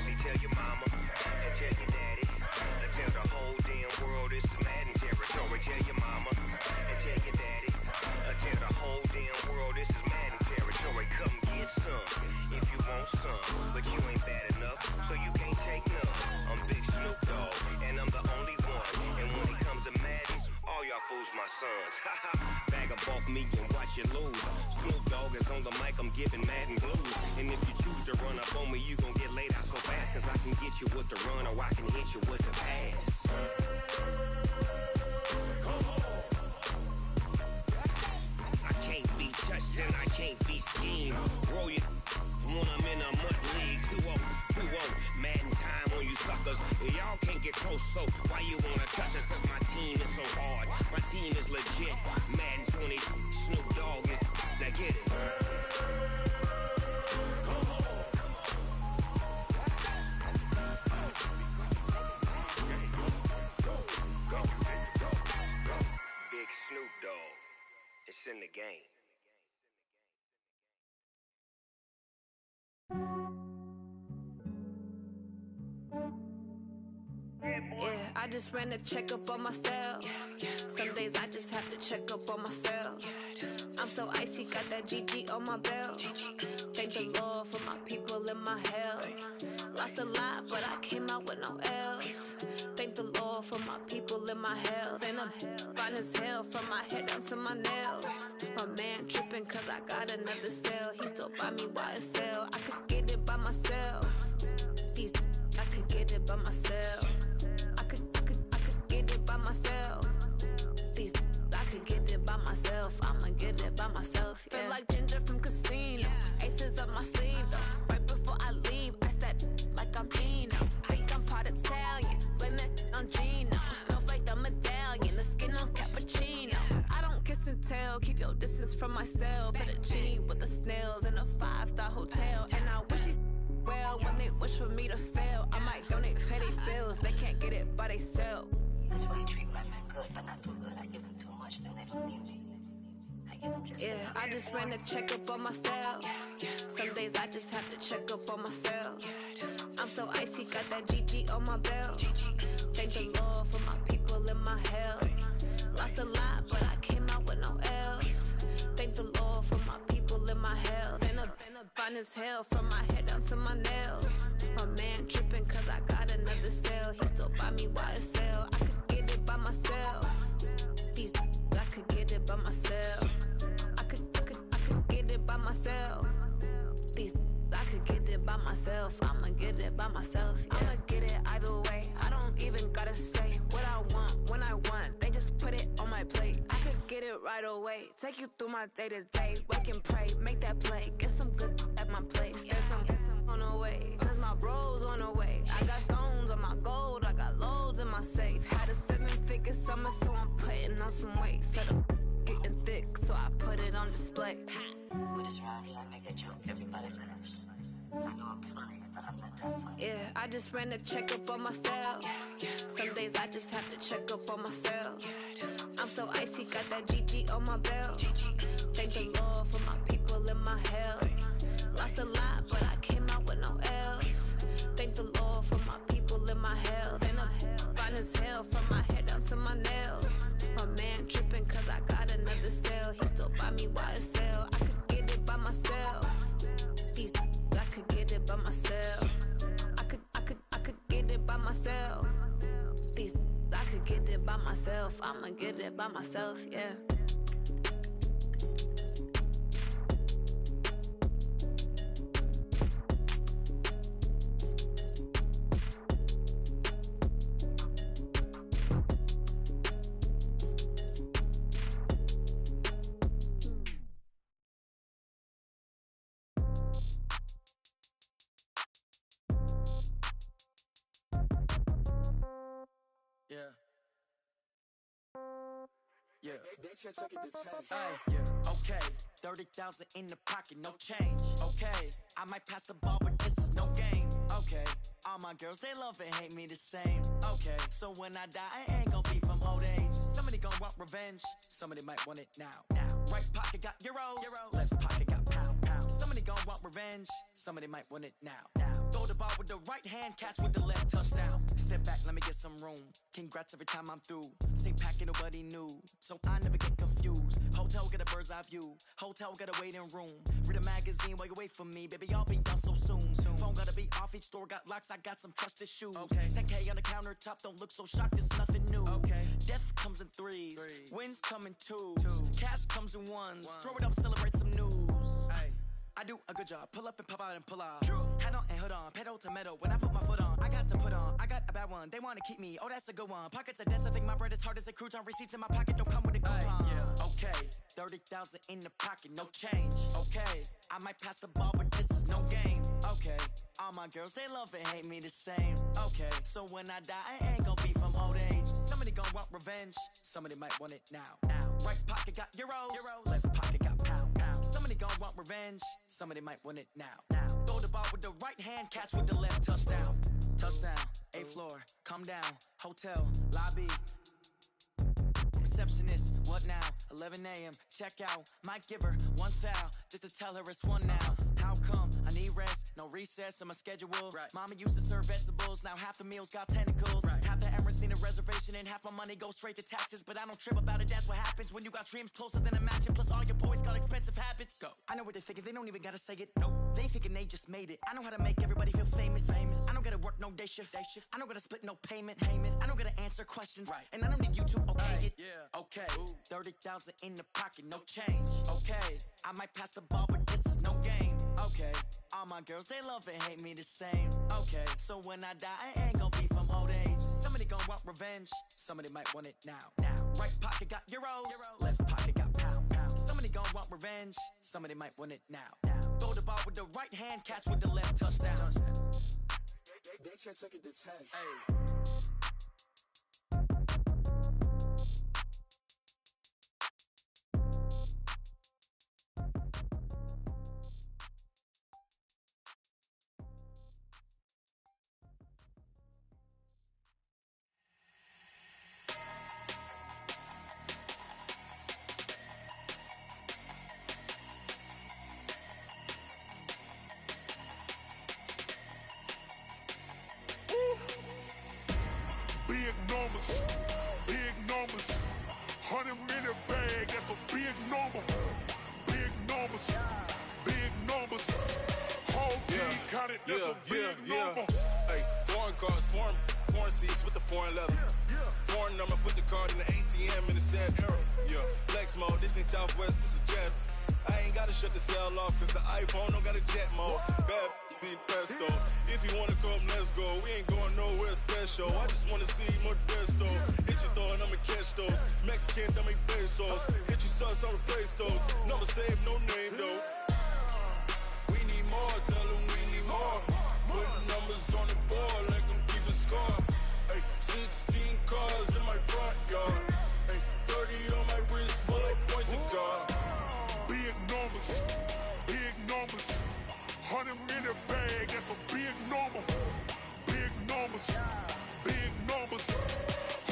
See, tell your mama and tell your daddy and tell the whole damn world this is Madden territory. Tell your mama and tell your daddy and tell the whole damn world this is Madden territory. Come get some if you want some, but you ain't bad enough, so you can't take none. I'm Big Snoop Dogg and I'm the only one. And when it comes to Madden, all y'all fools my sons. Bag up off me and watch you lose. Snoop Dogg is on the mic, I'm giving Madden blues. And if you choose to run up on me, you gon' get laid out so fast. Cause I can get you with the run or I can hit you with the pass. Come on. I can't be touched and I can't be schemed. Roll you when I'm in a mud league. 2-0, Madden time on you suckers. Y'all can't get close, so why you wanna touch us? Cause my team is so hard, my team is legit. Madden 20, Snoop Dogg is, now get it. Come on. Go. Big Snoop Dogg, it's in the game. I just ran a checkup on myself. Some days I just have to check up on myself. I'm so icy, got that GG on my belt. Thank the Lord for my people in my health. Lost a lot, but I came out with no L's. Thank the Lord for my people in my health. And I'm fine as hell from my head down to my nails. My man tripping cause I got another cell. He still buy me YSL. I could get it by myself. These I could get it by myself. I could get it by myself. These I could get it by myself. I'ma get it by myself. Yeah. Feel like Ginger from Casino. Aces up my sleeve though. Right before I leave, I said like I'm Dino. Think I'm part Italian, blame that on Gino. Smells like the medallion, the skin on cappuccino. I don't kiss and tell, keep your distance from myself. Fettuccine with the snails in a 5-star hotel. And I wish he's well when they wish for me to fail. I might donate petty bills, they can't get it by themselves. That's why I treat women good, but not too good. I give them too much, then they don't need me. I give them just enough. I just ran a checkup on myself. Some days I just have to check up on myself. I'm so icy, got that GG on my belt. Thank the Lord for my people in my health. Lost a lot, but I came out with no L's. Thank the Lord for my people in my health. And I'm fine as hell from my head down to my nails. My man tripping cause I got another cell. He still buy me YSL. I could get it by myself. These I could get it by myself. I could get it by myself. These I could get it by myself. I'ma get it by myself. Yeah. I'ma get it either way. I don't even gotta say what I want when I want. They just put it on my plate. I could get it right away. Take you through my day to day. Wake and pray, make that play. Get some good at my place. There's some on the way, cause my bro's on the way. I got stones on my gold. I got loads in my safe. Had a 7-figure summer, so I'm putting on some weight. Set up getting thick, so I put it on display. With this round here, I make a joke. Everybody laughs. I know I'm funny, but I'm not that funny. Yeah, I just ran a checkup on myself. Some days I just have to check up on myself. I'm so icy, got that GG on my belt. Thank the Lord for my people in my health. Lost a lot, but I came out with no L's. Thank the Lord for my people in my health. And I'm fine as hell from my head down to my nails. My man tripping cause I got another cell. He still buy me YSL. I could get it by myself. These I could get it by myself. I could get it by myself. These I could get it by myself. I'ma get it by myself, yeah. Okay, 30,000 in the pocket, no change. Okay, I might pass the ball, but this is no game. Okay, all my girls, they love and hate me the same. Okay, so when I die, I ain't gon' be from old age. Somebody gon' want revenge, somebody might want it now. Right pocket got euros, left pocket got pound. Somebody gon' want revenge, somebody might want it now. Throw the ball with the right hand, catch with the left, touchdown. Step back, let me get some room. Congrats every time I'm through. Same packet, nobody knew, so I never get confused. Hotel get a bird's eye view. Hotel get a waiting room. Read a magazine while you wait for me, baby. I'll be done so soon. Phone gotta be off. Each store got locks. I got some trusted shoes. Okay. 10K on the countertop. Don't look so shocked. It's nothing new. Okay. Death comes in threes. Wins come in twos. Cash comes in ones. Throw it up, celebrate some news. Ay. I do a good job. Pull up and pop out and pull out. Head on and hood on. Pedal to metal. When I put my foot on, I got to put on. I got a bad one. They want to keep me. Oh, that's a good one. Pockets are dense. I think my bread is hard as a crouton. Receipts in my pocket don't come with a coupon. Okay. 30,000 in the pocket. No change. Okay. I might pass the ball, but this is no game. Okay. All my girls, they love and hate me the same. Okay. So when I die, I ain't gon' be from old age. Somebody gon' want revenge. Somebody might want it now. Right pocket got euros. Left pocket got pound. Somebody gon' want revenge. Somebody might want it now. Throw the ball with the right hand, catch with the left, touchdown. Touchdown, 8th floor, come down, hotel, lobby. Receptionist, what now? 11 a.m., check out. Might give her one foul, just to tell her it's one now. How come? I need rest, no recess in my schedule. Mama used to serve vegetables, now half the meals got tentacles. Half the Emirates need a reservation and half my money goes straight to taxes. But I don't trip about it, that's what happens when you got dreams closer than a mansion. Plus all your boys got expensive habits. Go. I know what they're thinking, they don't even gotta say it. No, they thinking they just made it. I know how to make everybody feel famous. I don't gotta work no day shift. I don't gotta split no payment. I don't gotta answer questions. And I don't need you to okay it. Okay, 30,000 in the pocket, no change. Okay, I might pass the ball, but this is no game. Okay, all my girls, they love and hate me the same. Okay, so when I die, I ain't gon' be from old age. Somebody gon' want revenge, somebody might want it now. Right pocket got euros, left pocket got pounds. Somebody gon' want revenge, somebody might want it now. Throw the ball with the right hand, catch with the left, touchdown. They can't take it to 10. Hey. Big numbers, 100-minute bag, that's a big number. Big numbers, whole team counted, that's a big number. Hey, foreign cars, foreign seats with the foreign leather. Foreign number, put the card in the ATM in the sad era. Flex mode, this ain't Southwest, this a jet. I ain't gotta shut the cell off, cause the iPhone don't got a jet mode. Bad being pesto. If you wanna come, let's go. We ain't going nowhere special. I just wanna see Modesto. Hit your thought, I'ma catch those. Mexican, don't make pesos. Hit your sus, I'll replace those. Number saved, no name though. We need more, tell them we need more. Putting numbers on the board like I'm keeping score. Hey, 16 cars in my front yard. Hey, 30 on my wrist, bullet points and guard. Big numbers, 100-minute bag, that's a big number. Big numbers,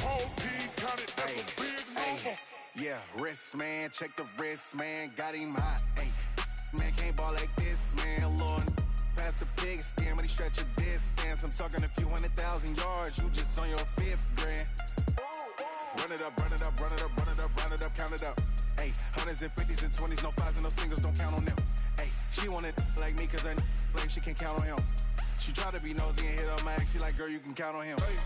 whole team counted, that's a big number. Yeah, wrist man, check the wrist man, got him hot. Ay, man can't ball like this, man. Lord, past the pig skin, but he stretch a distance. I'm talking a few 100,000 yards, you just on your 5th grand. Run it up, count it up. Ay, 100s and 50s and 20s, no 5s and no singles, don't count on them. Ay, she want it like me, cause her blame she can't count on him. She try to be nosy and hit on my ex, she like, girl, you can count on him. Hey,